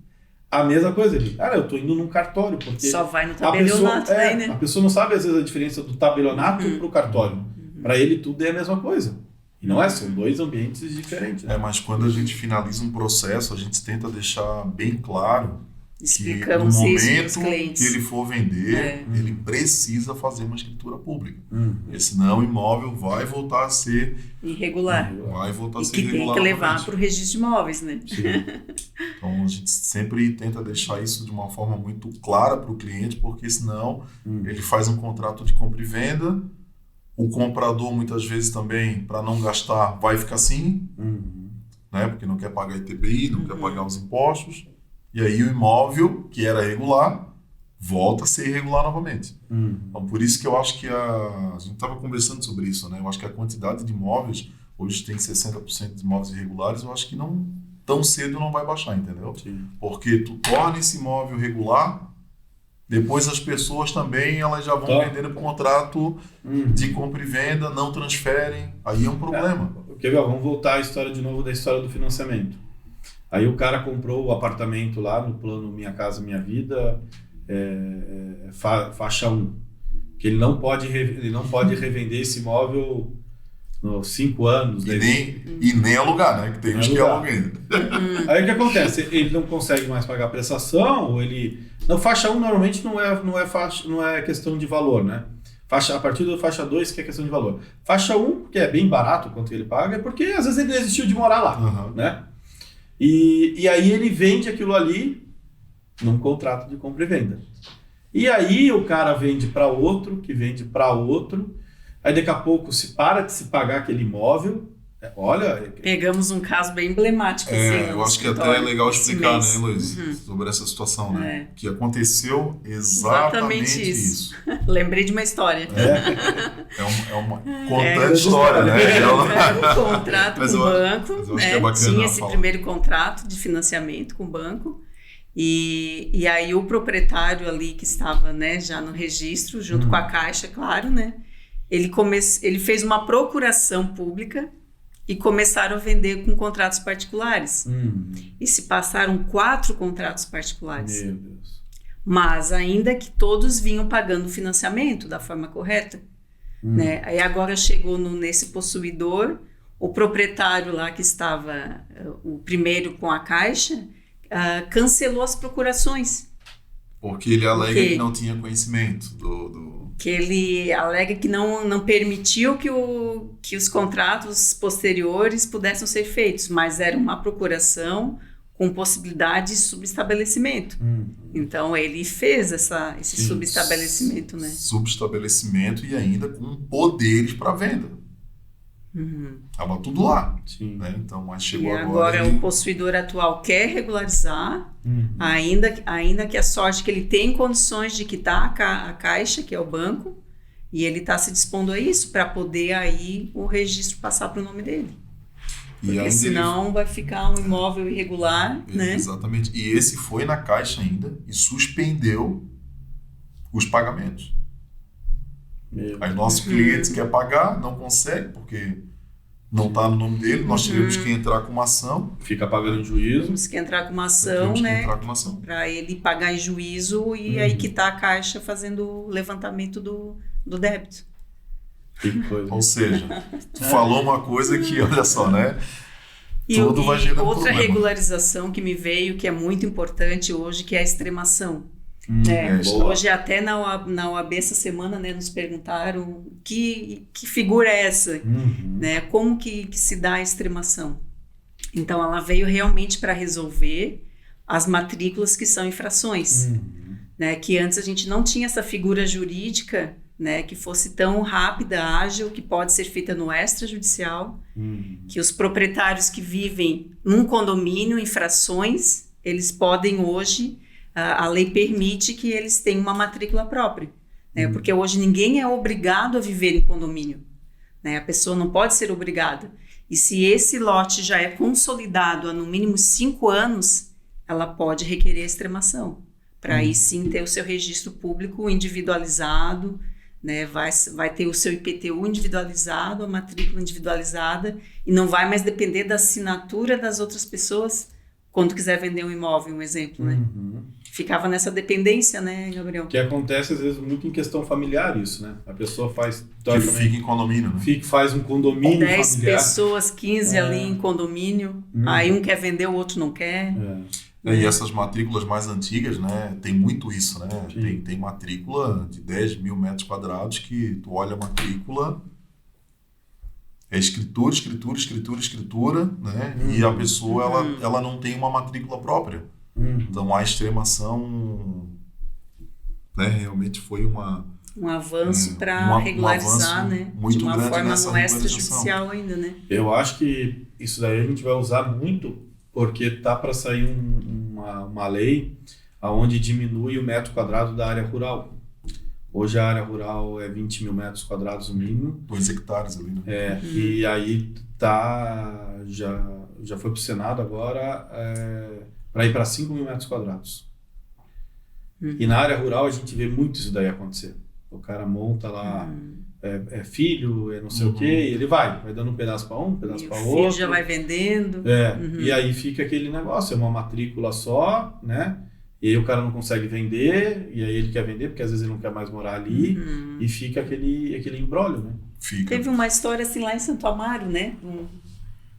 a mesma coisa. Eu estou indo num cartório. Porque só vai no tabelionato, né? A pessoa não sabe, às vezes, a diferença do tabelionato para o cartório. Para ele, tudo é a mesma coisa. E não são dois ambientes diferentes. Né? Mas quando a gente finaliza um processo, a gente tenta deixar bem claro explicamos que no isso momento pros clientes. que ele for vender, ele precisa fazer uma escritura pública. Porque senão o imóvel vai voltar a ser irregular. Vai voltar a ser que irregular. Tem que levar para o registro de imóveis, né? Então a gente sempre tenta deixar isso de uma forma muito clara para o cliente, porque senão ele faz um contrato de compra e venda, o comprador muitas vezes também, para não gastar, vai ficar assim, né? Porque não quer pagar ITBI, não quer pagar os impostos. E aí o imóvel, que era regular, volta a ser irregular novamente. Então, por isso que eu acho que a gente estava conversando sobre isso, né? Eu acho que a quantidade de imóveis, hoje tem 60% de imóveis irregulares, eu acho que não tão cedo não vai baixar, entendeu? Sim. Porque tu torna esse imóvel regular, depois as pessoas também elas já vão vendendo por contrato de compra e venda, não transferem, aí é um problema. Vamos voltar à história de novo da história do financiamento. Aí o cara comprou o apartamento lá no plano Minha Casa Minha Vida, faixa 1. Que ele não pode revender esse imóvel nos 5 anos. E nem alugar, né? Que tem uns que alugam ainda. Aí o que acontece? Ele não consegue mais pagar a prestação, ou ele... Não, faixa 1 normalmente não é questão de valor, né? A partir da faixa 2 que é questão de valor. Faixa 1, que é bem barato quanto ele paga, é porque às vezes ele desistiu de morar lá, né? E aí ele vende aquilo ali num contrato de compra e venda. E aí o cara vende para outro, que vende para outro, aí daqui a pouco se para de se pagar aquele imóvel. Pegamos um caso bem emblemático. Eu acho que até é legal explicar, né, Luiz, sobre essa situação, né? Que aconteceu exatamente isso. Lembrei de uma história. Contando história, né? Um contrato com o banco, tinha esse primeiro contrato de financiamento com o banco, e aí o proprietário ali que estava, né, já no registro, junto com a Caixa, claro, né? Ele fez uma procuração pública e começaram a vender com contratos particulares. E se passaram 4 contratos particulares. Meu Deus. Mas ainda que todos vinham pagando o financiamento da forma correta. Né? Aí agora chegou nesse possuidor, o proprietário lá que estava, o primeiro com a Caixa, cancelou as procurações. Porque ele alega que não tinha conhecimento do... Que ele alega que não permitiu que os contratos posteriores pudessem ser feitos, mas era uma procuração com possibilidade de subestabelecimento. Então, ele fez esse subestabelecimento, né? Subestabelecimento e ainda com poderes para venda. Estava tudo lá. Né? Então, mas chegou agora o possuidor atual quer regularizar, ainda que a sorte que ele tem condições de quitar a Caixa, que é o banco, e ele está se dispondo a isso para poder aí o registro passar para o nome dele. Porque senão vai ficar um imóvel irregular, né? Exatamente. E esse foi na Caixa ainda e suspendeu os pagamentos. Aí nossos clientes querem pagar, não consegue, porque não está no nome dele, nós tivemos que entrar com uma ação. Fica pagando em juízo. Temos que entrar com uma ação, Temos que né? entrar com uma ação. Para ele pagar em juízo e aí quitar a Caixa fazendo o levantamento do débito. Que coisa. Ou seja, tu falou uma coisa que, olha só, né? E Tudo vai gerando outra problema. regularização que me veio, que é muito importante hoje, que é a extremação. Boa. Hoje até na OAB essa semana, né, nos perguntaram que figura é essa, né, como que se dá a extremação. Então ela veio realmente para resolver as matrículas que são infrações, né, que antes a gente não tinha essa figura jurídica, né, que fosse tão rápida, ágil, que pode ser feita no extrajudicial, que os proprietários que vivem num condomínio, infrações, eles podem hoje, a lei permite que eles tenham uma matrícula própria, né, porque hoje ninguém é obrigado a viver em condomínio, né, a pessoa não pode ser obrigada, e se esse lote já é consolidado há no mínimo 5 anos, ela pode requerer extremação, para aí sim ter o seu registro público individualizado, né, vai ter o seu IPTU individualizado, a matrícula individualizada, e não vai mais depender da assinatura das outras pessoas quando quiser vender um imóvel, um exemplo, né? Ficava nessa dependência, né, Gabriel? Que acontece às vezes muito em questão familiar isso, né? A pessoa faz... Que fica em condomínio, né? Faz um condomínio 10 familiar. pessoas, 15 ali em condomínio, aí um quer vender, o outro não quer. E essas matrículas mais antigas, né, tem muito isso, né? Tem matrícula de 10 mil metros quadrados que tu olha a matrícula, é escritura, né? E a pessoa, ela não tem uma matrícula própria. Então a extremação, né, realmente foi um avanço para regularizar, né? Muito de uma grande forma nessa no extrajudicial ainda, né? Eu acho que isso daí a gente vai usar muito, porque tá para sair uma lei onde diminui o metro quadrado da área rural. Hoje a área rural é 20 mil metros quadrados no mínimo. 2 hectares ali, né? E aí já foi para o Senado agora para ir para 5 mil metros quadrados. E na área rural a gente vê muito isso daí acontecer. O cara monta lá, filho, não sei o quê, e ele vai dando um pedaço para um pedaço para outro. O filho já vai vendendo. E aí fica aquele negócio, é uma matrícula só, né? E aí o cara não consegue vender, e aí ele quer vender, porque às vezes ele não quer mais morar ali, e fica aquele imbróglio, né? Teve uma história assim lá em Santo Amaro, né? Um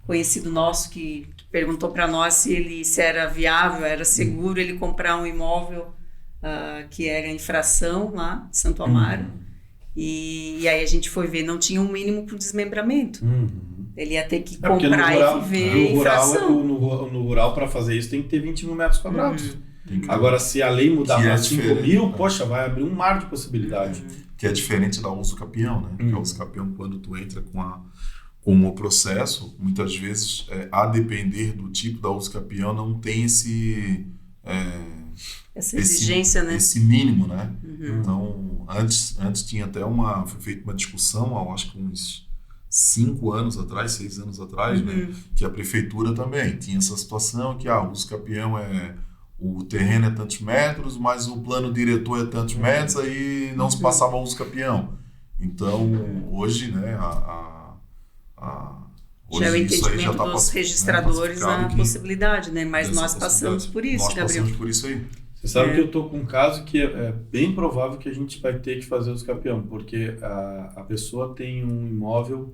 conhecido nosso que perguntou para nós se era viável, era seguro ele comprar um imóvel que era infração lá em Santo Amaro. E aí a gente foi ver, não tinha um mínimo para o desmembramento. Ele ia ter que comprar rural, e viver infração. No rural, para fazer isso, tem que ter 20 mil metros quadrados. Agora, se a lei mudar para 5 mil, poxa, vai abrir um mar de possibilidade. Que é diferente da uso capião, né? Porque a uso capião, quando tu entra com o processo, muitas vezes, a depender do tipo da uso capião, não tem essa exigência, né? Esse mínimo, né? Então, antes tinha até foi feita uma discussão, acho que uns 5 anos atrás, 6 anos atrás, né? Que a prefeitura também tinha essa situação que o uso capião o terreno é tantos metros, mas o plano diretor é tantos metros, aí não se passava uso capião. Então, hoje, né, hoje já é o isso aí já entendimento dos registradores a possibilidade, né? Mas nós passamos por isso, Gabriel. Nós passamos por isso aí. Você sabe que eu estou com um caso que é bem provável que a gente vai ter que fazer uso capião, porque a pessoa tem um imóvel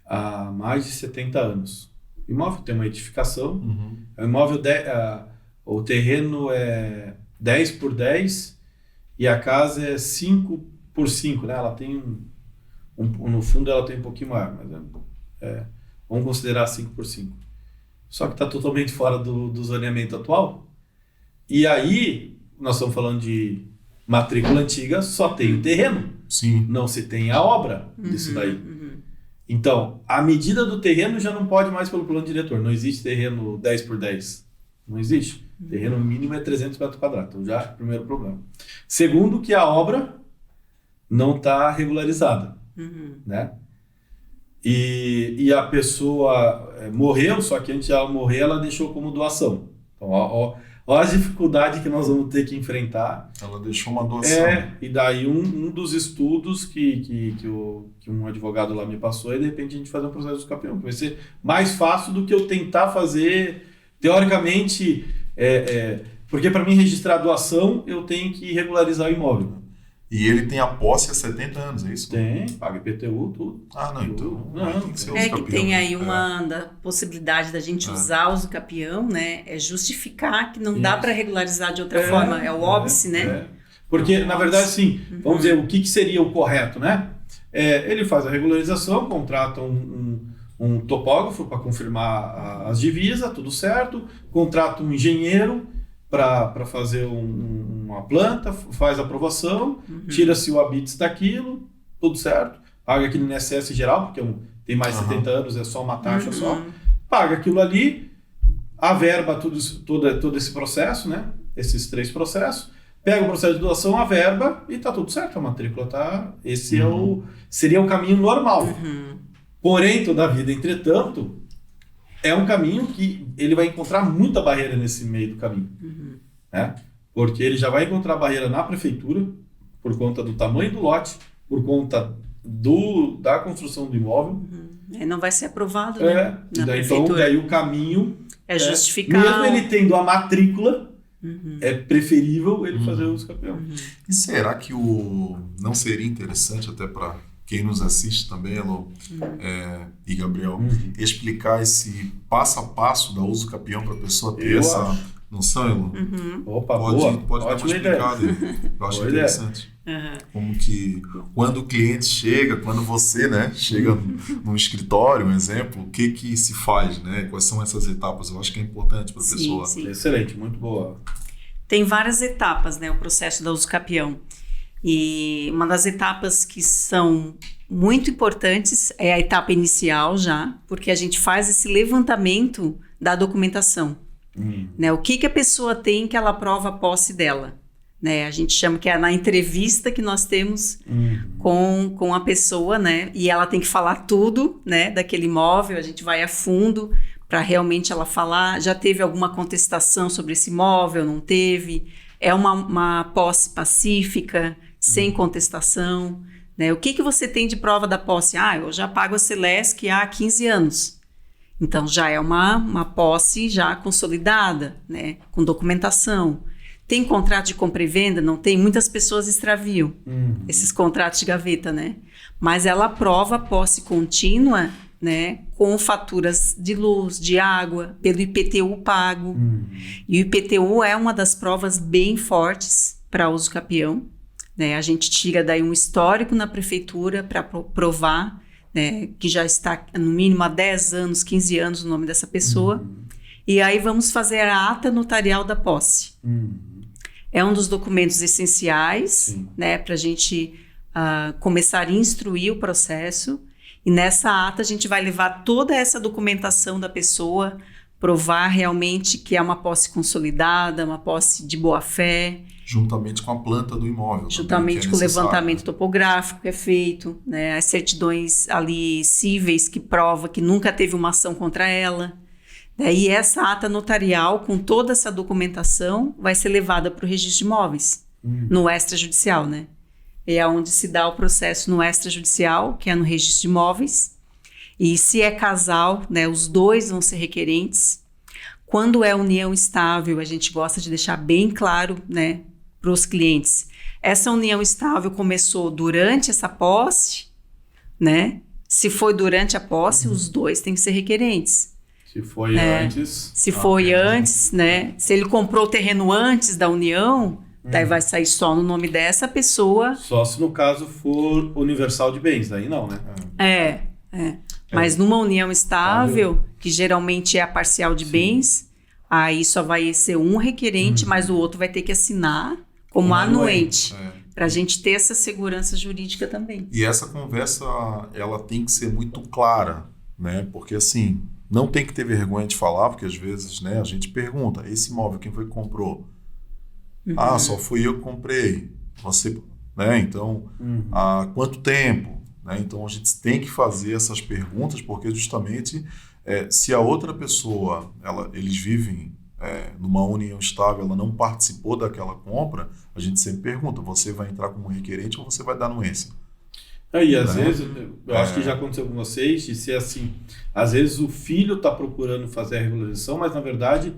há mais de 70 anos. O imóvel tem uma edificação, o imóvel... O terreno é 10 por 10 e a casa é 5 por 5, né? Ela tem no fundo ela tem um pouquinho maior, mas vamos considerar 5 por 5. Só que está totalmente fora do zoneamento atual. E aí, nós estamos falando de matrícula antiga, só tem o terreno. Sim. Não se tem a obra disso daí. Então, a medida do terreno já não pode mais pelo plano diretor. Não existe terreno 10 por 10. Não existe. Terreno mínimo é 300 metros quadrados. Então, já é o primeiro problema. Segundo, que a obra não está regularizada. Né? E a pessoa morreu, só que antes de ela morrer, ela deixou como doação. Então, Olha a dificuldade que nós vamos ter que enfrentar. Ela deixou uma doação. E daí um dos estudos que um advogado lá me passou é, de repente, a gente fazer um processo de uso capião, que vai ser mais fácil do que eu tentar fazer, teoricamente, porque para mim registrar a doação, eu tenho que regularizar o imóvel. E ele tem a posse há 70 anos, é isso? Tem, paga IPTU, tudo. Ah, não, então Não, tem que ser Que uso capião. tem aí uma da possibilidade da gente usar o uso capião, né? É justificar que não dá para regularizar de outra forma. É o óbice, né? Porque, na verdade, assim, vamos dizer, o que seria o correto, né? Ele faz a regularização, contrata um topógrafo para confirmar as divisas, tudo certo, contrata um engenheiro para fazer uma planta, faz a aprovação, tira-se o habits daquilo, tudo certo, paga aquilo no INSS geral, porque tem mais de 70 anos, é só uma taxa só, paga aquilo ali, averba todo esse processo, né? Esses 3 processos, pega o processo de doação, averba e tá tudo certo, a matrícula tá... Esse seria o caminho normal. Porém, todavia, entretanto, é um caminho que ele vai encontrar muita barreira nesse meio do caminho. Né? Porque ele já vai encontrar barreira na prefeitura, por conta do tamanho do lote, por conta da construção do imóvel. Não vai ser aprovado, né? Na Então, daí o caminho é justificar. Mesmo ele tendo a matrícula, é preferível ele fazer o uso capião. E será que não seria interessante até para quem nos assiste também, Elô e Gabriel, explicar esse passo a passo da uso capião para a pessoa ter essa noção, Elô? Opa, pode dar uma explicada aí. Eu acho interessante. Como que quando o cliente chega, quando você, né, chega no escritório, um exemplo, o que se faz, né? Quais são essas etapas? Eu acho que é importante para a pessoa. Sim. Excelente, muito boa. Tem várias etapas, né, o processo da uso capião. E uma das etapas que são muito importantes é a etapa inicial já, porque a gente faz esse levantamento da documentação. Né? O que a pessoa tem que ela prova a posse dela. Né? A gente chama que é na entrevista que nós temos com a pessoa, né? E ela tem que falar tudo, né, daquele imóvel, a gente vai a fundo para realmente ela falar, já teve alguma contestação sobre esse imóvel, não teve, é uma posse pacífica, sem contestação, né? O que você tem de prova da posse? Eu já pago a Celesc há 15 anos. Então, já é uma posse já consolidada, né? Com documentação. Tem contrato de compra e venda? Não tem? Muitas pessoas extraviam esses contratos de gaveta, né? Mas ela prova a posse contínua, né? Com faturas de luz, de água, pelo IPTU pago. E o IPTU é uma das provas bem fortes para uso capião. Né? A gente tira daí um histórico na prefeitura para provar, né, que já está no mínimo há 10 anos, 15 anos o nome dessa pessoa. E aí vamos fazer a ata notarial da posse. É um dos documentos essenciais, né, para a gente começar a instruir o processo. E nessa ata a gente vai levar toda essa documentação da pessoa, provar realmente que é uma posse consolidada, uma posse de boa-fé. Juntamente com a planta do imóvel. Juntamente com o levantamento topográfico que é feito, né, as certidões ali cíveis que prova que nunca teve uma ação contra ela. E essa ata notarial, com toda essa documentação, vai ser levada para o registro de imóveis, no extrajudicial, né? É onde se dá o processo no extrajudicial, que é no registro de imóveis. E se é casal, né, os dois vão ser requerentes. Quando é união estável, a gente gosta de deixar bem claro, né, para os clientes. Essa união estável começou durante essa posse, né? Se foi durante a posse, os dois têm que ser requerentes. Se foi antes... Se foi antes, né? Se ele comprou o terreno antes da união, daí vai sair só no nome dessa pessoa. Só se no caso for universal de bens, daí não, né? Mas numa união estável, que geralmente é a parcial de bens, aí só vai ser um requerente, mas o outro vai ter que assinar como anuente. Para a gente ter essa segurança jurídica também. E essa conversa, ela tem que ser muito clara, né? Porque assim, não tem que ter vergonha de falar, porque às vezes, né, a gente pergunta, esse imóvel quem foi que comprou? Só fui eu que comprei. Você, né? Então, há quanto tempo? Né? Então, a gente tem que fazer essas perguntas, porque justamente se a outra pessoa, eles vivem numa união estável, ela não participou daquela compra, a gente sempre pergunta, você vai entrar como requerente ou você vai dar anuência? E às vezes, eu acho que já aconteceu com vocês, de ser assim, às vezes o filho está procurando fazer a regularização, mas na verdade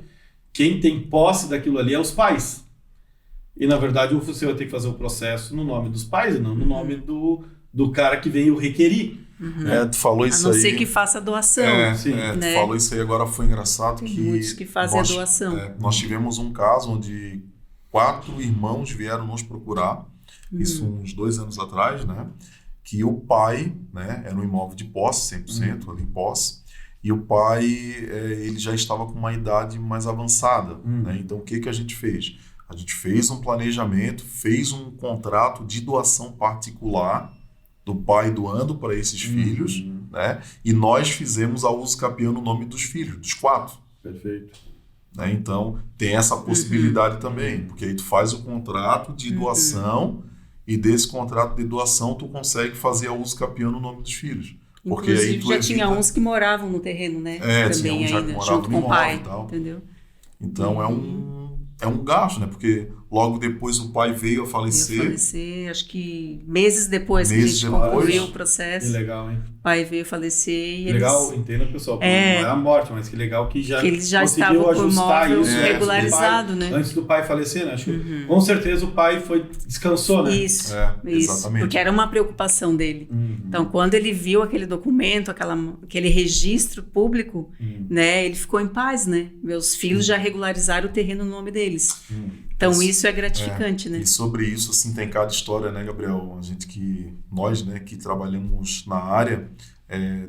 quem tem posse daquilo ali é os pais. E na verdade você vai ter que fazer o processo no nome dos pais e não no nome do cara que veio requerir. Tu falou isso A não aí. ser que faça a doação. Tu falou isso aí, agora foi engraçado Tem que muitos que fazem a doação. Nós tivemos um caso onde 4 irmãos vieram nos procurar, isso uns 2 anos atrás, né? Que o pai, né, era um imóvel de posse, 100% ali em posse, e o pai ele já estava com uma idade mais avançada. Né? Então o que a gente fez? A gente fez um planejamento, fez um contrato de doação particular do pai doando para esses filhos, né? E nós fizemos a uso capião no nome dos filhos, dos 4. Perfeito. Né? Então, tem essa possibilidade também, porque aí tu faz o contrato de doação e desse contrato de doação tu consegue fazer a uso capião no nome dos filhos. Porque Inclusive, aí tu já tinha uns que moravam no terreno, né? tinha Também uns já que ainda, moravam junto no com o pai, imóvel e tal. entendeu? Então, é um gasto, né? Porque logo depois o pai veio a falecer. Acho que meses depois que a gente concluiu o processo. Que legal, hein? O pai veio a falecer e legal, entenda, pessoal. Não é a morte, mas que legal que eles já conseguiu estavam com o ajustar imóvel isso regularizado, né? Antes do pai falecer, né? Acho que, com certeza o pai descansou, né? Isso, exatamente. porque era uma preocupação dele. Então, quando ele viu aquele documento, aquele registro público, né, ele ficou em paz, né? Meus filhos já regularizaram o terreno no nome deles. Então, isso é gratificante, né? E sobre isso, assim, tem cada história, né, Gabriel? Nós, né, que trabalhamos na área,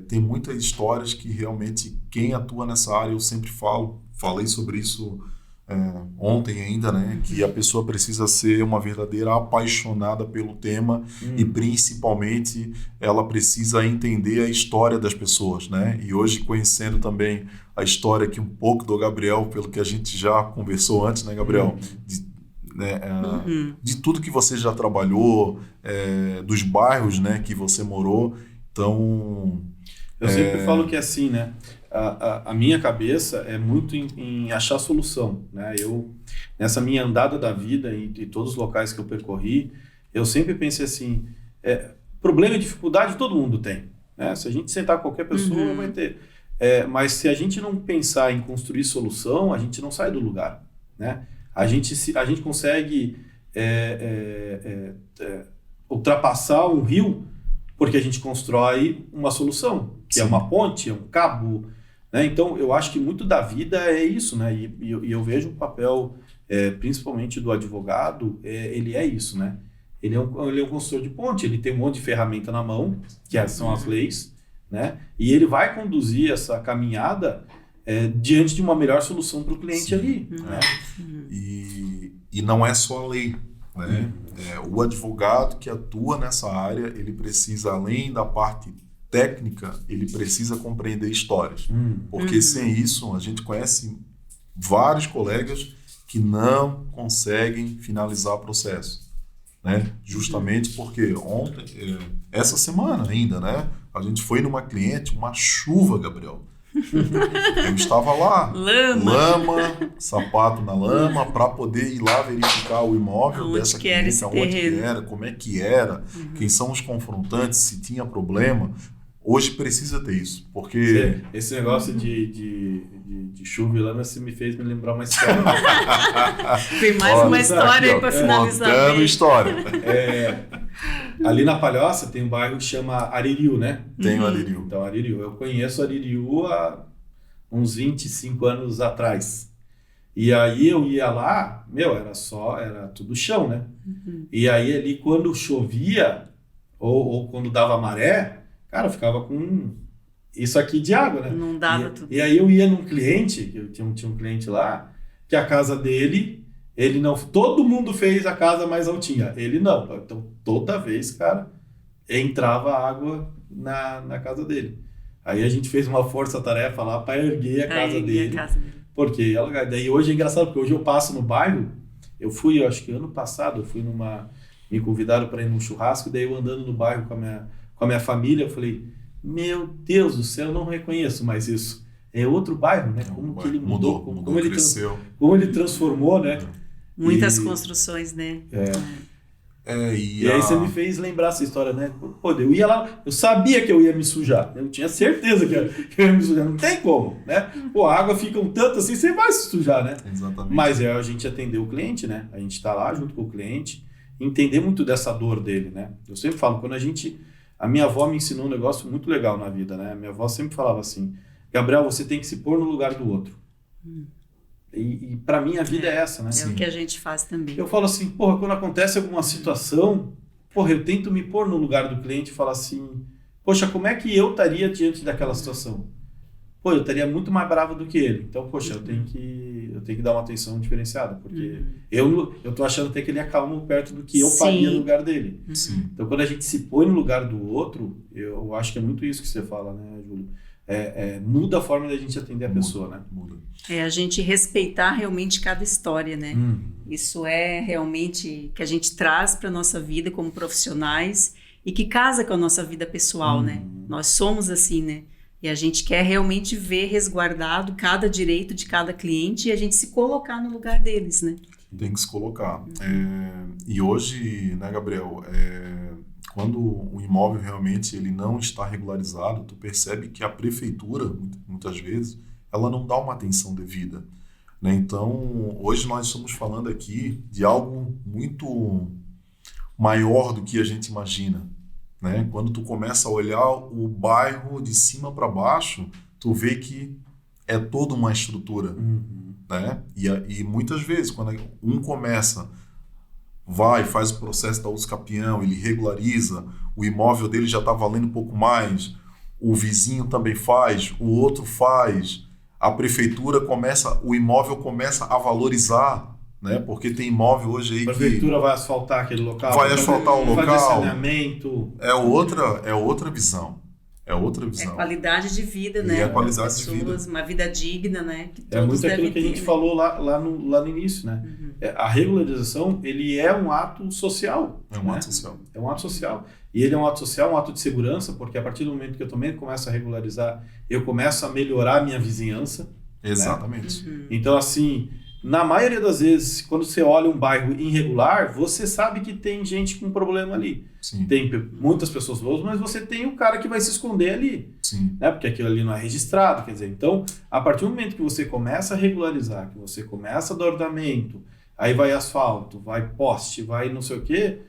tem muitas histórias que realmente quem atua nessa área, eu sempre falei sobre isso ontem ainda, né, que a pessoa precisa ser uma verdadeira apaixonada pelo tema e principalmente ela precisa entender a história das pessoas, né? E hoje conhecendo também a história aqui um pouco do Gabriel, pelo que a gente já conversou antes, né, Gabriel? De tudo que você já trabalhou, dos bairros, né, que você morou. Então, eu sempre falo que é assim, né? A minha cabeça é muito em achar solução, né? Eu, nessa minha andada da vida e todos os locais que eu percorri, eu sempre pensei assim, problema e dificuldade todo mundo tem, né? Se a gente sentar com qualquer pessoa, vai ter. Mas se a gente não pensar em construir solução, a gente não sai do lugar, né? A gente consegue ultrapassar um rio porque a gente constrói uma solução, que é uma ponte, é um cabo, né? Então, eu acho que muito da vida é isso, né? E eu vejo o papel, principalmente do advogado, ele é isso, né? Ele é um consultor de ponte, ele tem um monte de ferramenta na mão, que são as leis, né? E ele vai conduzir essa caminhada diante de uma melhor solução para o cliente ali, né? E não é só a lei, né? O advogado que atua nessa área, ele precisa, além da parte técnica, ele precisa compreender histórias. Porque sem isso, a gente conhece vários colegas que não conseguem finalizar o processo, né? Justamente porque essa semana ainda, né? A gente foi numa cliente, uma chuva, Gabriel. Eu estava lá, lama, sapato na lama, para poder ir lá verificar o imóvel dessa cliente, onde que era, como é que era, quem são os confrontantes, se tinha problema. Hoje precisa ter isso, porque... Esse negócio de chuva e lama me fez me lembrar uma história. Tem mais uma história aí para finalizar. Contando história. Ali na Palhoça tem um bairro que chama Aririu, né? Tem o Aririu. Então, Aririu. Eu conheço Aririu há uns 25 anos atrás. E aí eu ia lá, era tudo chão, né? E aí ali quando chovia, ou quando dava maré, cara, eu ficava com isso aqui de água, né? Não dava tudo. E aí eu ia num cliente, eu tinha um cliente lá, que a casa dele, ele não... Todo mundo fez a casa mais altinha, ele não. Então, toda vez, cara, entrava água na casa dele. Aí a gente fez uma força-tarefa lá para erguer a casa dele. Porque daí hoje é engraçado, porque hoje eu passo no bairro, eu acho que ano passado, me convidaram para ir num churrasco, e daí eu andando no bairro com a minha família, eu falei, meu Deus do céu, eu não reconheço mais isso. é outro bairro, né? Como que ele mudou, como ele cresceu. Como ele transformou, né? Muitas construções, né? E aí você me fez lembrar essa história, né? Pô, eu ia lá, eu sabia que eu ia me sujar. Eu tinha certeza que eu ia me sujar. Não tem como, né? Pô, a água fica um tanto assim, você vai se sujar, né? Exatamente. Mas a gente atender o cliente, né? A gente tá lá junto com o cliente, entender muito dessa dor dele, né? Eu sempre falo, a minha avó me ensinou um negócio muito legal na vida, né? A minha avó sempre falava assim, Gabriel, você tem que se pôr no lugar do outro. E para mim a vida é essa, né? É o que a gente faz também. Eu falo assim, porra, quando acontece alguma situação, porra, eu tento me pôr no lugar do cliente e falar assim, poxa, como é que eu estaria diante daquela situação? Pô, eu estaria muito mais bravo do que ele. Então, poxa, eu tenho que dar uma atenção diferenciada, porque eu tô achando até que ele é calmo perto do que eu faria no lugar dele. Então, quando a gente se põe no lugar do outro, eu acho que é muito isso que você fala, né, Júlio? Muda a forma da gente atender a pessoa, né? Muda. É a gente respeitar realmente cada história, né? Isso é realmente que a gente traz para nossa vida como profissionais e que casa com a nossa vida pessoal, né? Nós somos assim, né? E a gente quer realmente ver resguardado cada direito de cada cliente e a gente se colocar no lugar deles, né? Tem que se colocar. E hoje, né, Gabriel, quando o imóvel realmente ele não está regularizado, tu percebe que a prefeitura, muitas vezes, ela não dá uma atenção devida, né? Então, hoje nós estamos falando aqui de algo muito maior do que a gente imagina, né? Quando tu começa a olhar o bairro de cima para baixo, tu vê que é toda uma estrutura, né? E muitas vezes, quando um começa, faz o processo da uso capião, ele regulariza, o imóvel dele já está valendo um pouco mais, o vizinho também faz, o outro faz, a prefeitura o imóvel começa a valorizar, né? Porque tem imóvel hoje aí a prefeitura vai asfaltar aquele local. Vai asfaltar o local. Fazer saneamento. É outra visão. É outra visão. É qualidade de vida, né? E é qualidade das pessoas, de vida. Uma vida digna, né? Que É muito aquilo que a gente falou lá no início, né? A regularização, ele é um ato social. É um ato social. É um ato social. E ele é um ato social, um ato de segurança, porque a partir do momento que eu também começo a regularizar, eu começo a melhorar a minha vizinhança. Exatamente. Né? Então, assim, na maioria das vezes, quando você olha um bairro irregular, você sabe que tem gente com problema ali. Sim. Tem muitas pessoas boas, mas você tem o cara que vai se esconder ali. Sim. Né? Porque aquilo ali não é registrado. Quer dizer, então, a partir do momento que você começa a regularizar, que você começa a dar ordenamento, aí vai asfalto, vai poste, vai não sei o quê,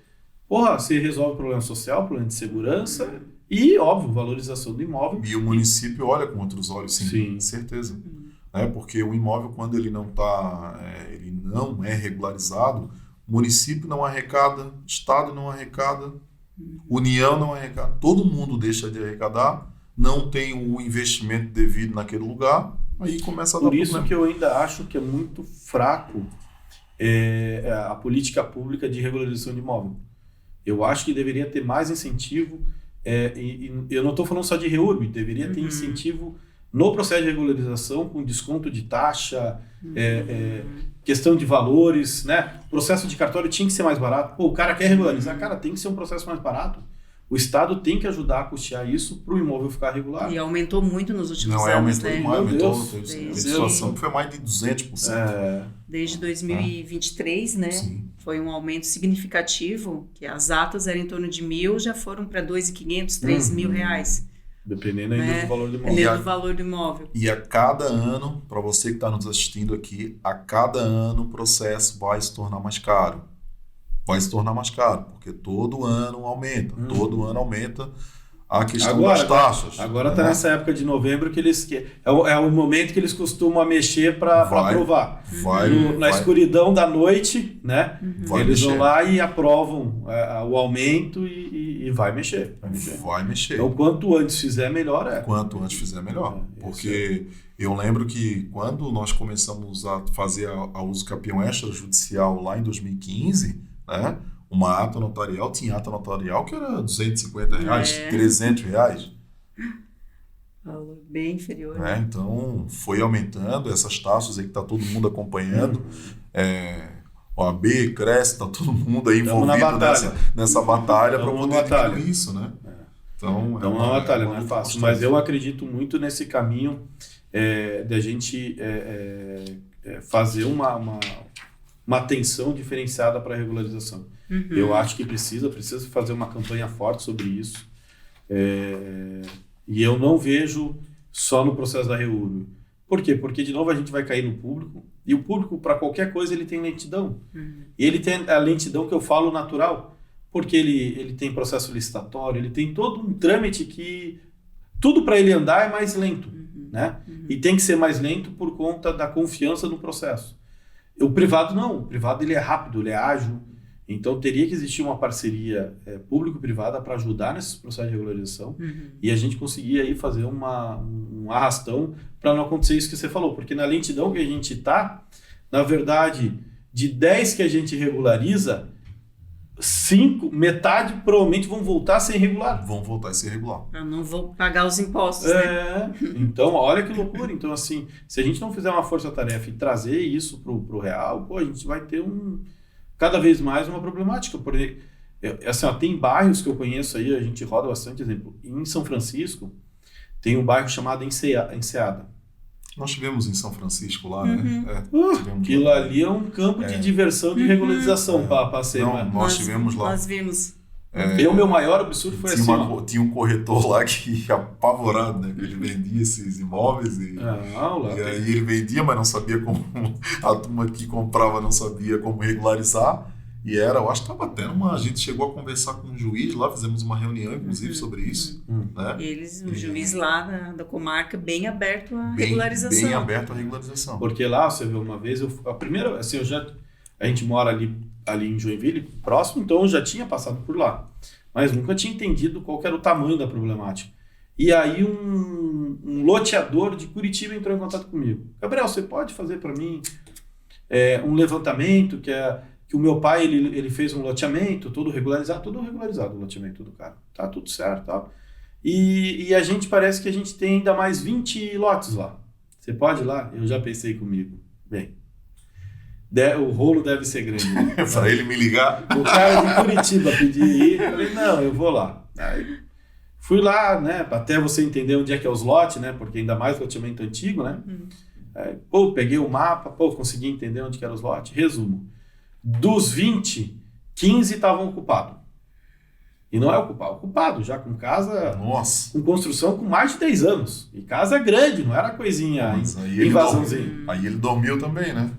porra, você resolve o problema social, problema de segurança e, óbvio, valorização do imóvel. E o município olha com outros olhos, sim. Certeza. Porque o imóvel, quando ele não é regularizado, o município não arrecada, Estado não arrecada, União não arrecada, todo mundo deixa de arrecadar, não tem o investimento devido naquele lugar, aí começa a dar problema. Por isso que eu ainda acho que é muito fraco a política pública de regularização de imóvel. Eu acho que deveria ter mais incentivo, e eu não estou falando só de REURB, deveria ter incentivo no processo de regularização, com desconto de taxa, questão de valores, né? O processo de cartório tinha que ser mais barato. Pô, o cara quer regularizar, cara, tem que ser um processo mais barato. O Estado tem que ajudar a custear isso para o imóvel ficar regular. E aumentou muito nos últimos anos, aumentou né? demais, aumentou. Desde... A situação foi mais de 200%. Desde 2023, né? Sim. Foi um aumento significativo, que as atas eram em torno de 1.000, já foram para 2.500, 3.000 reais. Dependendo ainda do valor do imóvel. Dependendo do valor do imóvel. E a cada ano, para você que está nos assistindo aqui, a cada ano o processo vai se tornar mais caro. Vai se tornar mais caro, porque todo ano aumenta. Todo ano aumenta a questão das taxas. Agora está nessa época de novembro que é o momento que eles costumam mexer para aprovar. Na escuridão da noite, né? Eles vão lá e aprovam o aumento e vai mexer. Vai mexer. Então, quanto antes fizer, melhor Quanto antes fizer, melhor. Porque eu lembro que quando nós começamos a fazer a uso capião extrajudicial lá em 2015, né? Uma ata notarial, tinha ata notarial que era R$250, R$300. Valor bem inferior. Então, foi aumentando essas taxas aí que está todo mundo acompanhando. OAB, cresce, está todo mundo aí envolvido nessa batalha para poder diminuir isso, né? Então, é uma batalha, não é fácil. Mas eu acredito muito nesse caminho da gente fazer uma atenção diferenciada para a regularização. Eu acho que precisa fazer uma campanha forte sobre isso. E eu não vejo só no processo da REURB. Por quê? Porque, de novo, a gente vai cair no público, e o público, para qualquer coisa, ele tem lentidão. E ele tem a lentidão que eu falo natural, porque ele tem processo licitatório, ele tem todo um trâmite que tudo para ele andar é mais lento, né? E tem que ser mais lento por conta da confiança no processo. O privado não, o privado ele é rápido, ele é ágil, então teria que existir uma parceria público-privada para ajudar nesses processos de regularização e a gente conseguir aí fazer um arrastão para não acontecer isso que você falou, porque na lentidão que a gente está, na verdade, de 10 que a gente regulariza, 5, metade provavelmente vão voltar a ser irregular. Vão voltar a ser irregular. Eu não vou pagar os impostos, né? Então, olha que loucura. Então, assim, se a gente não fizer uma força-tarefa e trazer isso pro real, a gente vai ter cada vez mais uma problemática. Porque, assim, tem bairros que eu conheço aí, a gente roda bastante, exemplo, em São Francisco, tem um bairro chamado Enseada. Nós tivemos em São Francisco lá, né? Aquilo ali é um campo de diversão, de regularização para ser. Nós tivemos lá. Nós vimos. O meu maior absurdo foi tinha um corretor lá que apavorado, né? Ele vendia esses imóveis e aí ele vendia, mas não sabia como. A turma que comprava não sabia como regularizar. E eu acho que estava até a gente chegou a conversar com um juiz lá, fizemos uma reunião, inclusive, sobre isso. Né? O juiz lá da comarca, bem aberto à regularização. Bem aberto à regularização. Porque lá, você vê, uma vez, a primeira, assim, a gente mora ali em Joinville, próximo, então eu já tinha passado por lá. Mas nunca tinha entendido qual que era o tamanho da problemática. E aí um loteador de Curitiba entrou em contato comigo. Gabriel, você pode fazer para mim um levantamento que o meu pai, ele fez um loteamento todo regularizado o loteamento do cara. Tá tudo certo, tal. E a gente parece que a gente tem ainda mais 20 lotes lá. Você pode ir lá? Eu já pensei comigo. Bem, o rolo deve ser grande. Né? Para ele me ligar. O cara de Curitiba pedir ir, eu falei, não, eu vou lá. Aí fui lá, né, até você entender onde é que é os lotes, né, porque ainda mais loteamento antigo, né. Aí, peguei o mapa, consegui entender onde que eram os lotes. Resumo. Dos 20, 15 estavam ocupados. E não é ocupado, já com casa, com construção com mais de 10 anos. E casa grande, não era coisinha, invasãozinha. Aí ele dormiu também, né?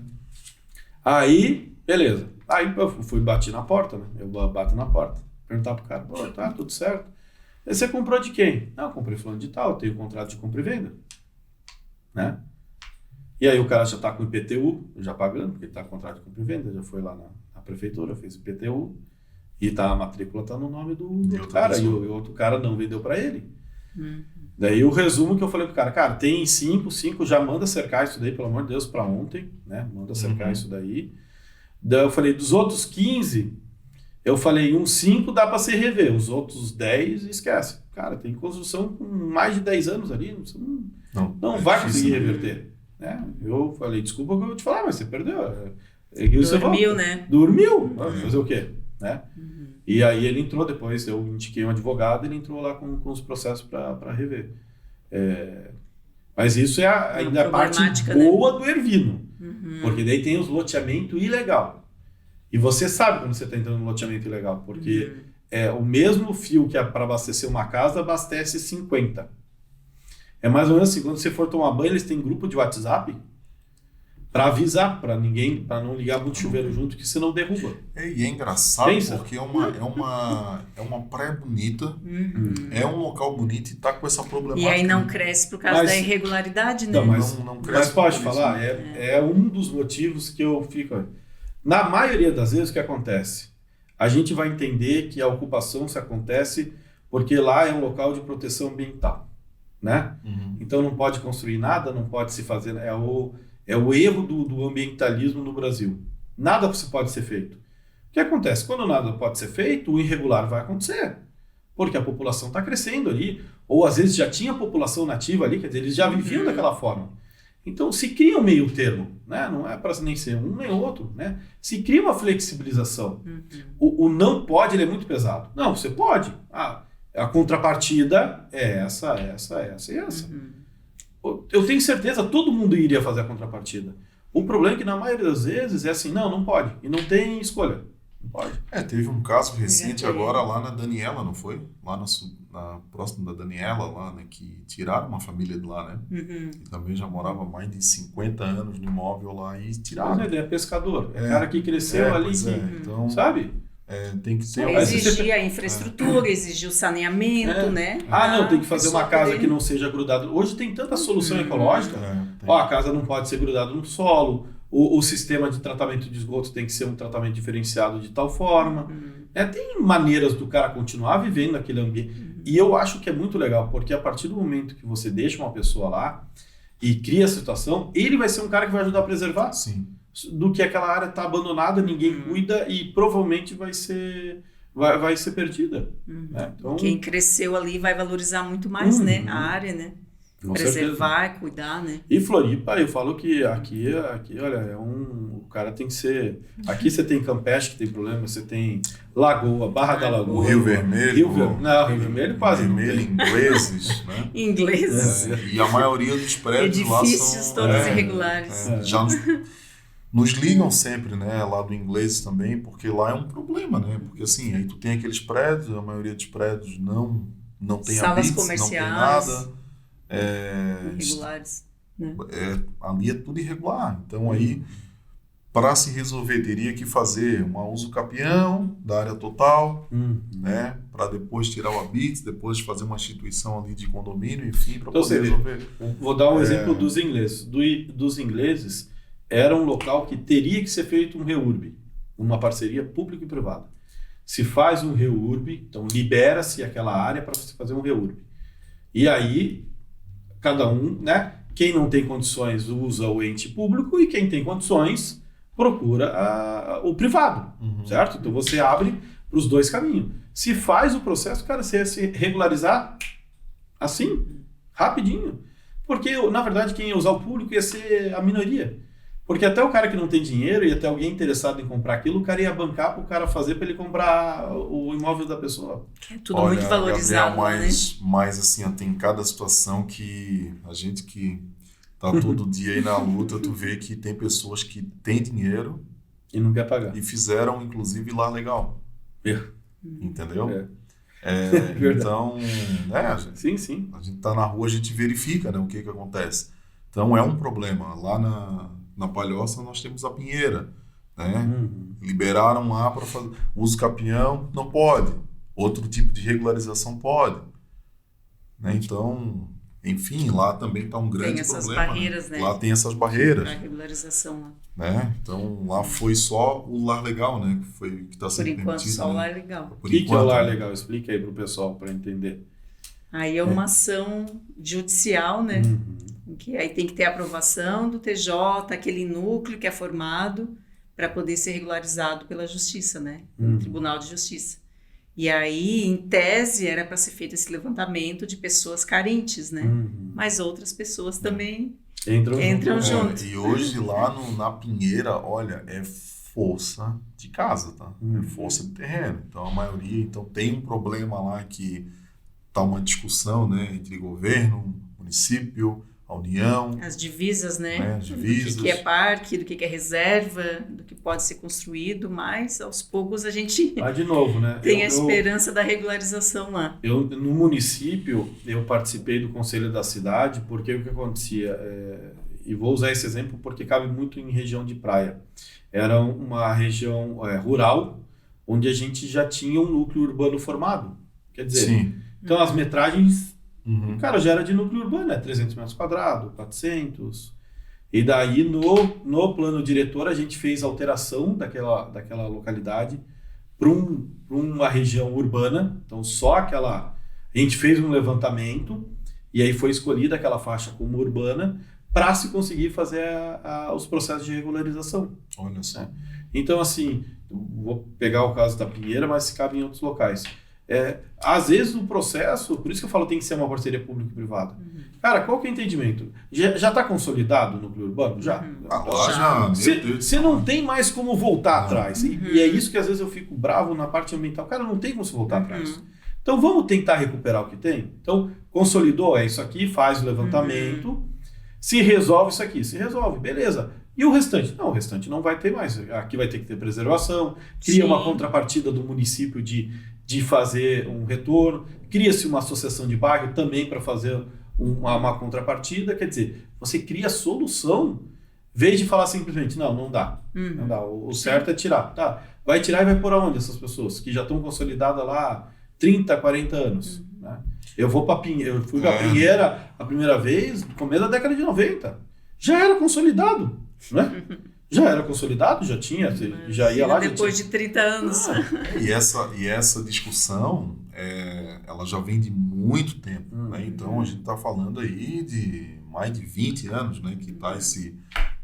Aí, beleza. Aí eu bati na porta, né? Eu bato na porta. Perguntar pro cara, tá tudo certo. E você comprou de quem? Não, eu comprei fulano de tal, eu tenho contrato de compra e venda. Né? E aí o cara já está com o IPTU, já pagando, porque está com contrato de compra e venda, já foi lá na prefeitura, fez o IPTU, e a matrícula está no nome do cara, e o outro cara não vendeu para ele. Daí o resumo que eu falei pro cara, tem 5, já manda cercar isso daí, pelo amor de Deus, para ontem, né? Manda cercar isso daí. Daí eu falei, dos outros 15, eu falei, uns 5 dá para se rever, os outros 10 esquece. Cara, tem construção com mais de 10 anos ali, você não vai conseguir reverter. Né? Eu falei, desculpa o que eu vou te falar, mas você perdeu. Dormiu, né? Dormiu. Fazer o quê? Né? E aí ele entrou depois, eu indiquei um advogado, ele entrou lá com os processos para rever. Mas isso é ainda a parte boa, né? Do Ervino. Porque daí tem os loteamento ilegal. E você sabe quando você está entrando no loteamento ilegal, porque o mesmo fio que é para abastecer uma casa, abastece 50. É mais ou menos assim, quando você for tomar banho, eles têm grupo de WhatsApp para avisar, para não ligar muito chuveiro junto, que senão derruba. E é engraçado porque é uma praia bonita, é um local bonito e tá com essa problemática. E aí não cresce por causa da irregularidade, né? Não cresce. Mas pode falar, é um dos motivos que eu fico... Na maioria das vezes o que acontece? A gente vai entender que a ocupação se acontece porque lá é um local de proteção ambiental. Né? Então não pode construir nada, não pode se fazer, é o erro do ambientalismo no Brasil. Nada pode ser feito. O que acontece? Quando nada pode ser feito, o irregular vai acontecer, porque a população está crescendo ali, ou às vezes já tinha população nativa ali, quer dizer, eles já viviam daquela forma. Então se cria um meio termo, né? Não é para nem ser um nem outro, né? Se cria uma flexibilização. O não pode, ele é muito pesado. Não, você pode. A contrapartida é essa e essa. eu tenho certeza todo mundo iria fazer a contrapartida. O problema é que na maioria das vezes é assim, não pode. E não tem escolha. Não pode. Teve um caso recente agora lá na Daniela, não foi? Lá na próxima da Daniela, lá, né? Que tiraram uma família de lá, né? Que também já morava mais de 50 anos no imóvel lá e tiraram. Mas ele é pescador. É cara que cresceu ali, então, sabe? Tem que ter... Exigir a infraestrutura, exigir o saneamento, né? Não, tem que fazer uma casa que não seja grudada. Hoje tem tanta solução ecológica. A casa não pode ser grudada no solo. O sistema de tratamento de esgoto tem que ser um tratamento diferenciado de tal forma. Tem maneiras do cara continuar vivendo naquele ambiente. E eu acho que é muito legal, porque a partir do momento que você deixa uma pessoa lá e cria a situação, ele vai ser um cara que vai ajudar a preservar. Sim. Do que aquela área está abandonada, ninguém cuida e provavelmente vai ser perdida. Né? Então, quem cresceu ali vai valorizar muito mais, né? A área, né? Preservar, cuidar, né? E Floripa, eu falo que aqui olha, o cara tem que ser... Aqui você tem Campeche, que tem problema, você tem Lagoa, Barra da Lagoa. O Rio Vermelho. Rio Vermelho quase não Vermelho, tem. ingleses, né? Ingleses. E a maioria dos prédios lá são... Edifícios todos irregulares. Já nos ligam sempre, né, lá do Ingleses também, porque lá é um problema, né? Porque assim, aí tu tem aqueles prédios, a maioria dos prédios não tem salas habites, comerciais, não tem nada. Irregulares. Né? Ali é tudo irregular. Então aí, para se resolver, teria que fazer um uso capião da área total, né? Para depois tirar o habite, depois fazer uma instituição ali de condomínio, enfim, para poder resolver. Vou dar um exemplo dos ingleses. Dos ingleses, era um local que teria que ser feito um REURB, uma parceria pública e privada. Se faz um REURB, então libera-se aquela área para se fazer um REURB. E aí, cada um, né? Quem não tem condições usa o ente público e quem tem condições procura o privado, certo? Então você abre para os dois caminhos. Se faz o processo, cara, você ia se regularizar assim, rapidinho. Porque, na verdade, quem ia usar o público ia ser a minoria. Porque até o cara que não tem dinheiro e até alguém interessado em comprar aquilo, o cara ia bancar para o cara fazer para ele comprar o imóvel da pessoa. É tudo muito valorizado, Gabriel, mas assim, tem cada situação que a gente que tá todo dia aí na luta, tu vê que tem pessoas que têm dinheiro e não quer pagar. E fizeram, inclusive, lar legal. Entendeu? Então, sim. A gente tá na rua, a gente verifica, né, o que acontece. Então é um problema. Lá na Palhoça nós temos a Pinheira, né? Liberaram lá para fazer uso capião, não pode. Outro tipo de regularização pode, né? Então, enfim, lá também está um grande problema. Tem essas barreiras, né? Lá tem essas barreiras. A regularização lá. Né? Então lá foi só o lar legal, né? Que está sendo permitido. Por enquanto, só o lar legal. O que é o lar legal? Explica aí para o pessoal para entender. Aí é uma ação judicial, né? Que aí tem que ter a aprovação do TJ, aquele núcleo que é formado para poder ser regularizado pela Justiça, né? Pelo Tribunal de Justiça. E aí, em tese, era para ser feito esse levantamento de pessoas carentes, né? Mas outras pessoas também entram junto. E hoje lá na Pinheira, olha, é força de casa, tá? É força de terreno. Então a maioria, tem um problema lá que tá uma discussão, né, entre governo, município, a União. As divisas, né? As divisas. Do que é parque, do que é reserva, do que pode ser construído, mas aos poucos a gente de novo, né? tem a esperança da regularização lá. No município, eu participei do conselho da cidade, porque o que acontecia, e vou usar esse exemplo porque cabe muito em região de praia. Era uma região rural, onde a gente já tinha um núcleo urbano formado. Quer dizer, sim. Então as metragens, cara, já era de núcleo urbano, 300 metros quadrados, 400. E daí no plano diretor a gente fez alteração daquela localidade para uma região urbana. Então só aquela... A gente fez um levantamento e aí foi escolhida aquela faixa como urbana para se conseguir fazer os processos de regularização. Olha só. Então assim, vou pegar o caso da Pinheira, mas se cabe em outros locais. Às vezes o processo, por isso que eu falo tem que ser uma parceria público-privada. Cara, qual que é o entendimento? Já está consolidado o núcleo urbano? Já. Você não tem mais como voltar atrás. E é isso que às vezes eu fico bravo na parte ambiental. Cara, não tem como se voltar atrás. Então vamos tentar recuperar o que tem? Então, consolidou, isso aqui, faz o levantamento, se resolve isso aqui, se resolve, beleza. E o restante? Não, o restante não vai ter mais. Aqui vai ter que ter preservação, cria uma contrapartida do município de fazer um retorno, cria-se uma associação de bairro também para fazer uma contrapartida, quer dizer, você cria solução, em vez de falar simplesmente, não dá, não dá, o certo é tirar, tá, vai tirar e vai por onde essas pessoas que já estão consolidadas lá há 30, 40 anos, né? Eu fui para Pinheira a primeira vez no começo da década de 90, já era consolidado, né? Já era consolidado, já ia lá. Depois de 30 anos. E essa discussão, ela já vem de muito tempo, né? Então a gente está falando aí de mais de 20 anos, né? Que está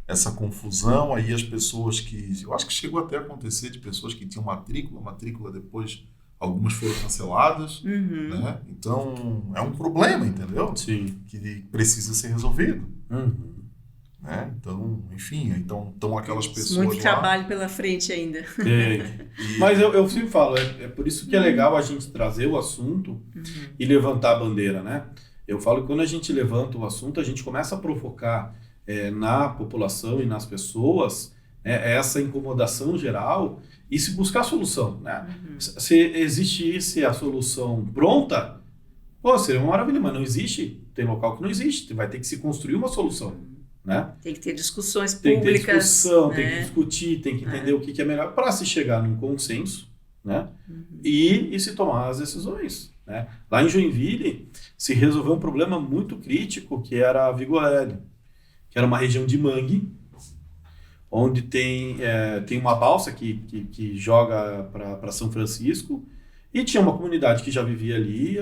essa confusão aí, as pessoas que... Eu acho que chegou até a acontecer de pessoas que tinham matrícula depois algumas foram canceladas, né? Então é um problema, entendeu? Sim. Que precisa ser resolvido. Né? Então, enfim, estão aquelas pessoas muito lá. trabalho pela frente ainda. Mas eu sempre falo, é por isso que é legal a gente trazer o assunto e levantar a bandeira, né? Eu falo que quando a gente levanta o assunto, a gente começa a provocar na população e nas pessoas essa incomodação geral e se buscar a solução, né? Se existisse a solução pronta, seria uma maravilha, mas não existe, tem local que não existe, vai ter que se construir uma solução. Né? Tem que ter discussões públicas. Tem que ter discussão, tem que discutir, tem que entender o que é melhor para se chegar num consenso, né? E se tomar as decisões. Né? Lá em Joinville se resolveu um problema muito crítico que era a Vigorelli, que era uma região de mangue, onde tem uma balsa que joga para São Francisco e tinha uma comunidade que já vivia ali.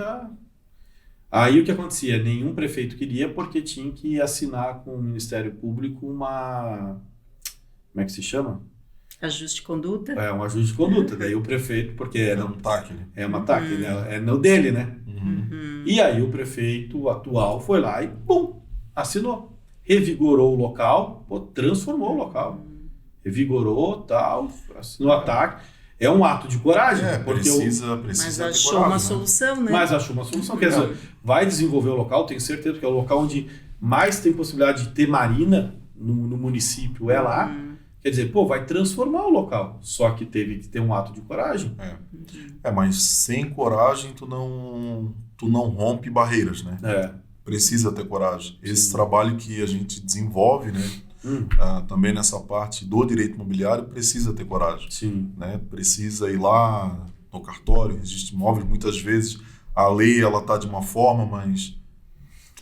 Aí o que acontecia? Nenhum prefeito queria porque tinha que assinar com o Ministério Público uma... Como é que se chama? Ajuste de conduta? Um ajuste de conduta. Daí o prefeito, porque é um TAC, né? É uma TAC, né? É no dele, né? E aí o prefeito atual foi lá e, assinou. Revigorou o local, transformou o local. Revigorou, tal, assinou a TAC. É um ato de coragem. Precisa mas achou uma solução, né? Mas achou uma solução. Quer dizer, vai desenvolver o local, tenho certeza que é o local onde mais tem possibilidade de ter marina no município, lá. Quer dizer, vai transformar o local. Só que teve que ter um ato de coragem. Mas sem coragem tu não rompe barreiras, né? Precisa ter coragem. Esse trabalho que a gente desenvolve, né? Também nessa parte do direito imobiliário precisa ter coragem. Sim. Né? Precisa ir lá no cartório, registro de imóveis, muitas vezes a lei ela está de uma forma, mas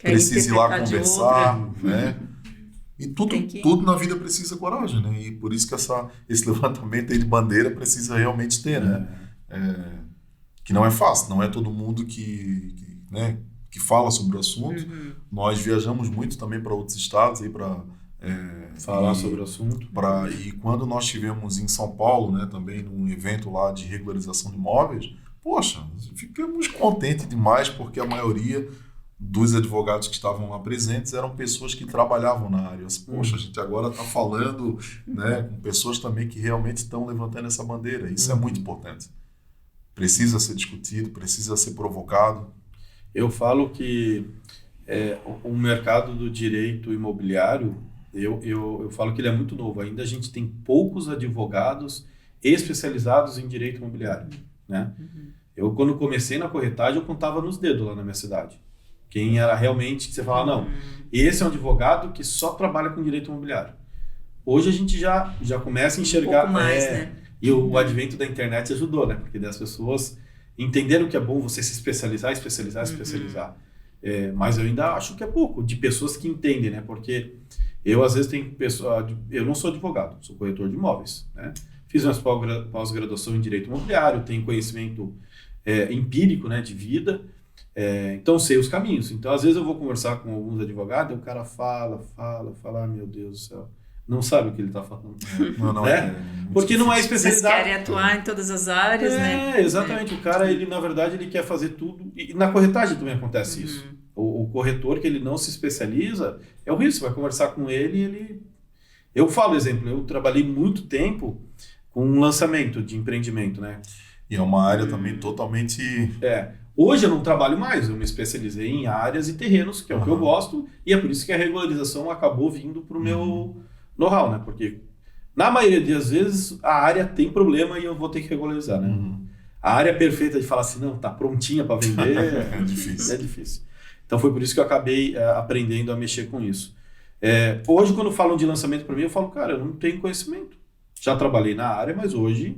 precisa ir lá conversar, né? E tudo na vida precisa coragem, né? E por isso que esse levantamento aí de bandeira precisa realmente ter, né? Que não é fácil, não é todo mundo que fala sobre o assunto. Nós viajamos muito também para outros estados aí para falar sobre o assunto. E quando nós estivemos em São Paulo, né, também num evento lá de regularização de imóveis, ficamos contentes demais porque a maioria dos advogados que estavam lá presentes eram pessoas que trabalhavam na área. A gente agora está falando, né, com pessoas também que realmente estão levantando essa bandeira. Isso é muito importante. Precisa ser discutido, precisa ser provocado. Eu falo que o mercado do direito imobiliário, eu falo que ele é muito novo. Ainda a gente tem poucos advogados especializados em direito imobiliário, né? Eu, quando comecei na corretagem, eu contava nos dedos lá na minha cidade. Quem era realmente, que você fala, não, esse é um advogado que só trabalha com direito imobiliário. Hoje a gente já começa a enxergar... pouco mais, né? E o advento da internet ajudou, né? Porque as pessoas entenderam que é bom você se especializar. Mas eu ainda acho que é pouco, de pessoas que entendem, né? Porque eu, às vezes, tenho pessoa... Eu não sou advogado, sou corretor de imóveis, né? Fiz uma pós-graduação em Direito Imobiliário, tenho conhecimento empírico, né, de vida, então sei os caminhos. Então, às vezes, eu vou conversar com alguns advogados e o cara fala, meu Deus do céu, não sabe o que ele está falando. Porque não é especialidade. Vocês querem atuar em todas as áreas, né? Exatamente. O cara, ele, na verdade, ele quer fazer tudo. E na corretagem também acontece isso. O corretor que ele não se especializa, é horrível. Você vai conversar com ele. Eu falo, exemplo, eu trabalhei muito tempo com um lançamento de empreendimento, né? E é uma área também totalmente... Hoje eu não trabalho mais, eu me especializei em áreas e terrenos, que é o que eu gosto, e é por isso que a regularização acabou vindo para o meu know-how, né? Porque na maioria das vezes a área tem problema e eu vou ter que regularizar, né? A área perfeita de falar assim, não, tá prontinha para vender, é difícil. É difícil. Então foi por isso que eu acabei aprendendo a mexer com isso. Hoje, quando falam de lançamento para mim, eu falo, cara, eu não tenho conhecimento. Já trabalhei na área, mas hoje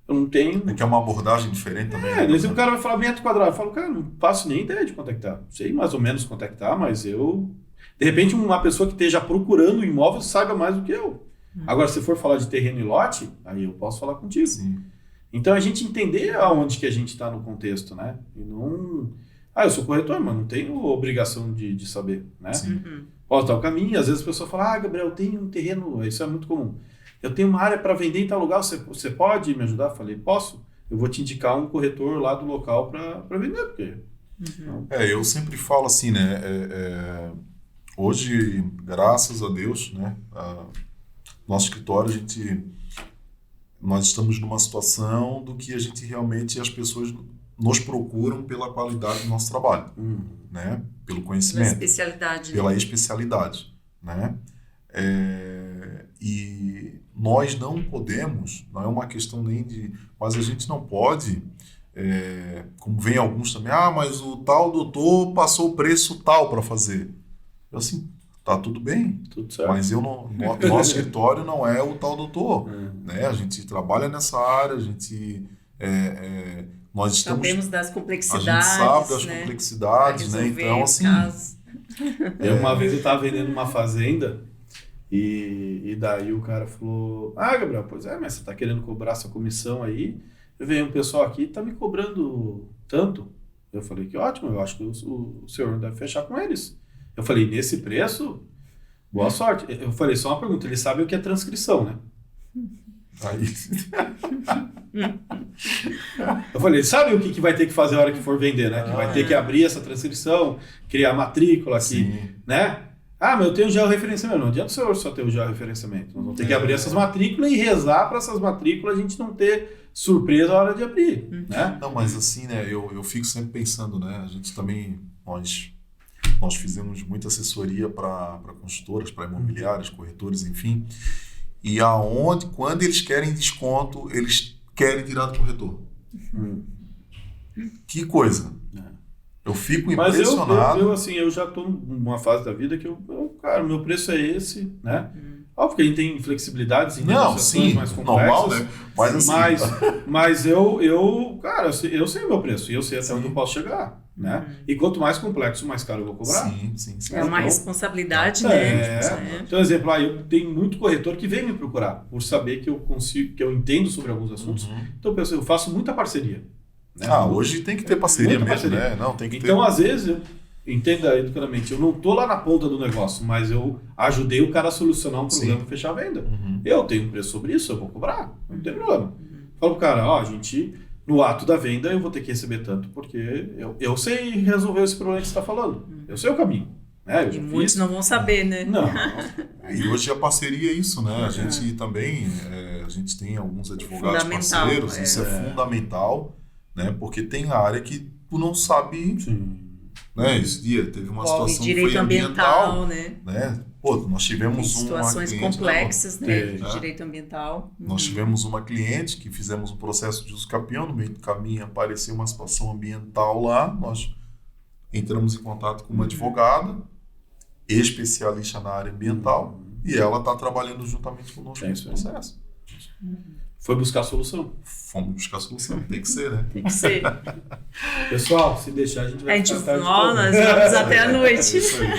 eu não tenho... É que é uma abordagem diferente também. O cara vai falar metro quadrado. Eu falo, cara, não faço nem ideia de quanto é que tá. Sei mais ou menos quanto é que tá, mas eu... De repente, uma pessoa que esteja procurando um imóvel saiba mais do que eu. Agora, se for falar de terreno e lote, aí eu posso falar contigo. Sim. Então, a gente entender aonde que a gente está no contexto, né? E não... eu sou corretor, mas não tenho obrigação de saber, né? Posso dar o caminho. Às vezes a pessoa fala, Gabriel, eu tenho um terreno, isso é muito comum. Eu tenho uma área para vender em tal lugar, você pode me ajudar? Eu falei, posso. Eu vou te indicar um corretor lá do local para vender, porque... Eu sempre falo assim, né? Hoje, graças a Deus, né? Nosso escritório, nós estamos numa situação do que a gente realmente, as pessoas nos procuram pela qualidade do nosso trabalho, né? Pelo conhecimento. Pela especialidade, né? E nós não podemos, não é uma questão nem de... Mas a gente não pode, como vem alguns também, mas o tal doutor passou o preço tal para fazer. Eu assim, tá tudo bem, tudo certo. Mas nosso escritório não é o tal doutor, né? A gente trabalha nessa área, a gente... nós sabemos das complexidades, a gente sabe das complexidades, né? Então, assim... Uma vez eu estava vendendo uma fazenda e daí o cara falou, Gabriel, pois mas você está querendo cobrar essa comissão aí, veio um pessoal aqui e está me cobrando tanto. Eu falei, que ótimo, eu acho que o senhor deve fechar com eles. Eu falei, nesse preço, boa sorte. Eu falei, só uma pergunta, eles sabem o que é transcrição, né? Aí... Eu falei, sabe o que vai ter que fazer a hora que for vender, né? Que vai ter que abrir essa transcrição, criar matrícula aqui, né? Mas eu tenho georreferenciamento. Não adianta o senhor só ter o georreferenciamento. Nós vamos ter que abrir essas matrículas e rezar para essas matrículas a gente não ter surpresa na hora de abrir, né? Não, mas assim, né? Eu fico sempre pensando, né? A gente também, nós fizemos muita assessoria para consultoras, para imobiliárias, corretores, enfim. E quando eles querem desconto, eles querem tirar do corretor. Que coisa. Eu fico impressionado. Mas eu já estou numa fase da vida que cara, o meu preço é esse, né? Óbvio que a gente tem flexibilidades em negociações mais complexas. Normal, né? Mas cara, eu sei o meu preço e eu sei até onde eu posso chegar, né? E quanto mais complexo, mais caro eu vou cobrar. Sim. É uma responsabilidade, né? Então, exemplo, eu tenho muito corretor que vem me procurar por saber que eu consigo, que eu entendo sobre alguns assuntos. Então, eu faço muita parceria. Né? Hoje tem que ter parceria mesmo, parceria. Né? Não, tem que então, às vezes, entenda educadamente, eu não estou lá na ponta do negócio, mas eu ajudei o cara a solucionar um problema e fechar a venda. Eu tenho um preço sobre isso, eu vou cobrar, não tem problema. Falo pro cara, a gente, no ato da venda, eu vou ter que receber tanto, porque eu sei resolver esse problema que você está falando. Eu sei o caminho. Né? E muitos não vão saber, né? Não. E hoje a parceria é isso, né? A gente também, a gente tem alguns advogados parceiros, isso é fundamental. Né? Porque tem área que tu não sabe, né? Esse dia teve uma situação que foi ambiental, né? Pô, nós tivemos situações complexas, né? De direito ambiental. Nós tivemos uma cliente que fizemos um processo de uso capião, no meio do caminho apareceu uma situação ambiental lá, nós entramos em contato com uma advogada, especialista na área ambiental, e ela está trabalhando juntamente conosco nesse processo. Foi buscar a solução. Fomos buscar a solução. Tem que ser, né? Tem que ser. Pessoal, se deixar, a gente vai ficar tarde. Nós vamos até a noite. Isso aí.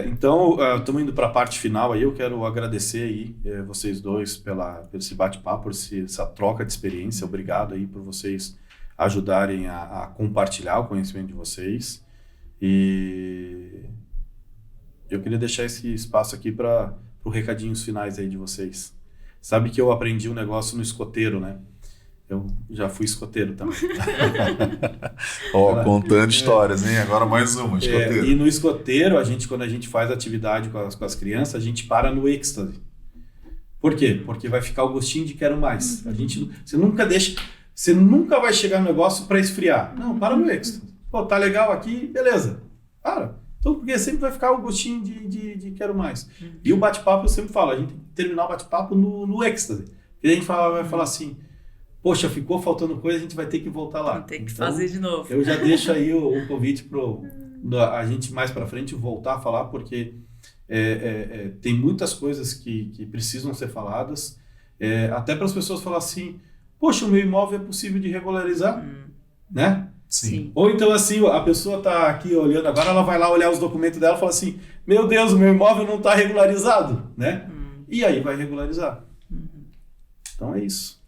Então, estamos indo para a parte final aí. Eu quero agradecer aí vocês dois por esse bate-papo, por essa troca de experiência. Obrigado aí por vocês ajudarem a compartilhar o conhecimento de vocês. E eu queria deixar esse espaço aqui para os recadinhos finais aí de vocês. Sabe que eu aprendi um negócio no escoteiro, né? Eu já fui escoteiro também. Contando histórias, hein? Agora mais uma, escoteiro. E no escoteiro, quando a gente faz atividade com as crianças, a gente para no êxtase. Por quê? Porque vai ficar o gostinho de quero mais. Você nunca deixa... Você nunca vai chegar no negócio para esfriar. Não, para no êxtase. Pô, tá legal aqui, beleza. Para. Então, porque sempre vai ficar o gostinho de quero mais. E o bate-papo, eu sempre falo, a gente tem que terminar o bate-papo no êxtase. E a gente vai falar assim, poxa, ficou faltando coisa, a gente vai ter que voltar lá. Tem que fazer de novo. Eu já deixo aí o convite para a gente mais para frente voltar a falar, porque tem muitas coisas que precisam ser faladas, até para as pessoas falar assim, poxa, o meu imóvel é possível de regularizar, né? Sim. Ou então assim, a pessoa está aqui olhando agora, ela vai lá olhar os documentos dela e fala assim, meu Deus, o meu imóvel não está regularizado, né? E aí vai regularizar. Então é isso.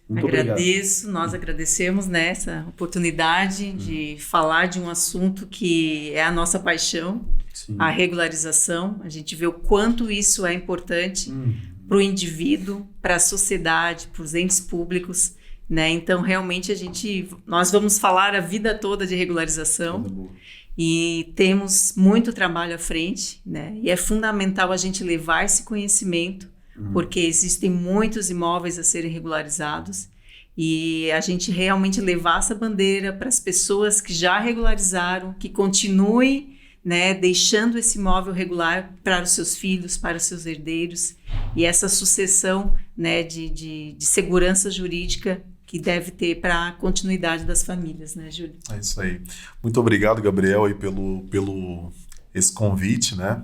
Muito Agradeço, nós agradecemos, né, essa oportunidade de falar de um assunto que é a nossa paixão, a regularização. A gente vê o quanto isso é importante para o indivíduo, para a sociedade, para os entes públicos, né? Então, realmente, nós vamos falar a vida toda de regularização e temos muito trabalho à frente, né? E é fundamental a gente levar esse conhecimento, porque existem muitos imóveis a serem regularizados e a gente realmente levar essa bandeira para as pessoas que já regularizaram, que continuem, né, deixando esse imóvel regular para os seus filhos, para os seus herdeiros, e essa sucessão, né, de segurança jurídica que deve ter para a continuidade das famílias, né, Júlio? É isso aí. Muito obrigado, Gabriel, aí pelo esse convite, né?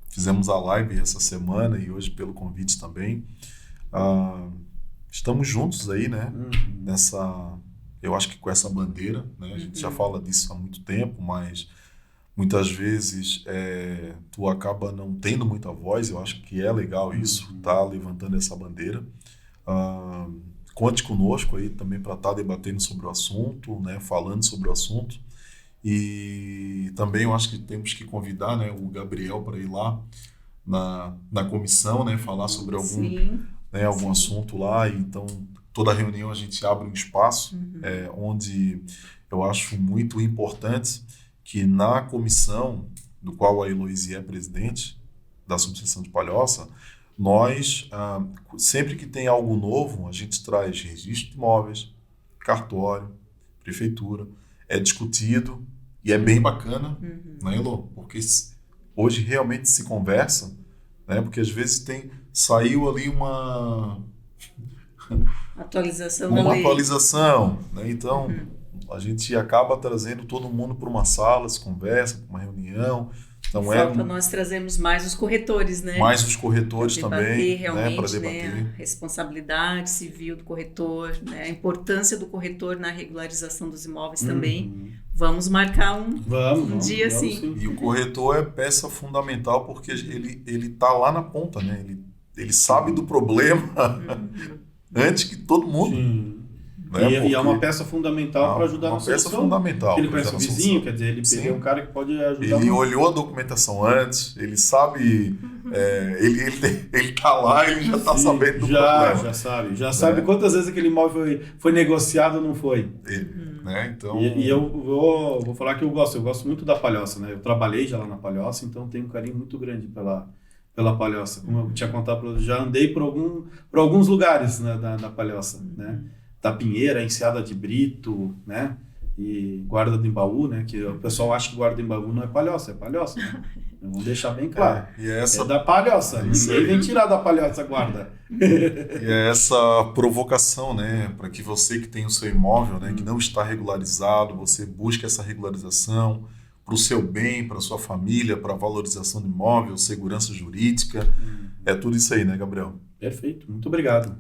Fizemos a live essa semana e hoje pelo convite também. Estamos juntos aí, né? Eu acho que com essa bandeira, né? A gente já fala disso há muito tempo, mas muitas vezes tu acaba não tendo muita voz. Eu acho que é legal isso, tá levantando essa bandeira. Conte conosco aí também para estar debatendo sobre o assunto, né? Falando sobre o assunto. E também eu acho que temos que convidar, né, o Gabriel para ir lá na comissão, né, falar sobre algum assunto lá. Então, toda reunião a gente abre um espaço onde eu acho muito importante que na comissão, do qual a Heloíse é presidente, da subseção de Palhoça, nós, sempre que tem algo novo, a gente traz registro de imóveis, cartório, prefeitura, é discutido e é bem bacana, né, Elo? Porque hoje realmente se conversa, né? Porque às vezes saiu ali uma atualização, né? Então a gente acaba trazendo todo mundo para uma sala, se conversa, para uma reunião. Então falta nós trazemos mais os corretores, né? Mais os corretores também, realmente, né? Para debater. Né? A responsabilidade civil do corretor, né? A importância do corretor na regularização dos imóveis também. Vamos marcar um dia assim. E o corretor é peça fundamental porque ele tá lá na ponta, né? Ele sabe do problema antes que todo mundo. Né? E é uma peça fundamental para ajudar na solução. Uma peça fundamental. Ele conhece o vizinho, quer dizer, ele é um cara que pode ajudar. Ele olhou a documentação antes, ele sabe, ele tá lá, ele já tá sabendo do problema. Já sabe quantas vezes aquele imóvel foi negociado ou não foi. Né? Então... E eu vou falar que eu gosto muito da Palhoça, né? Eu trabalhei já lá na Palhoça, então tenho um carinho muito grande pela Palhoça. Como eu tinha contado, já andei por alguns lugares, né, da Palhoça, né? Tapinheira, Enseada de Brito, né? E Guarda do Embaú, né? Que o pessoal acha que Guarda do Embaú não é Palhoça, é Palhoça, né? Vamos deixar bem claro. É da Palhoça. Ninguém vem tirar da Palhoça Guarda. E é essa provocação, né? Para que você que tem o seu imóvel, né? Que não está regularizado, você busque essa regularização para o seu bem, para a sua família, para a valorização do imóvel, segurança jurídica. É tudo isso aí, né, Gabriel? Perfeito. Muito obrigado.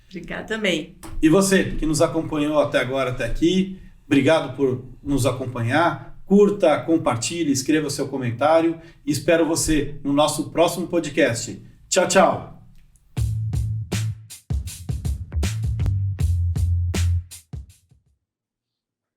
Obrigada também. E você que nos acompanhou até agora, até aqui, obrigado por nos acompanhar. Curta, compartilhe, escreva seu comentário e espero você no nosso próximo podcast. Tchau, tchau!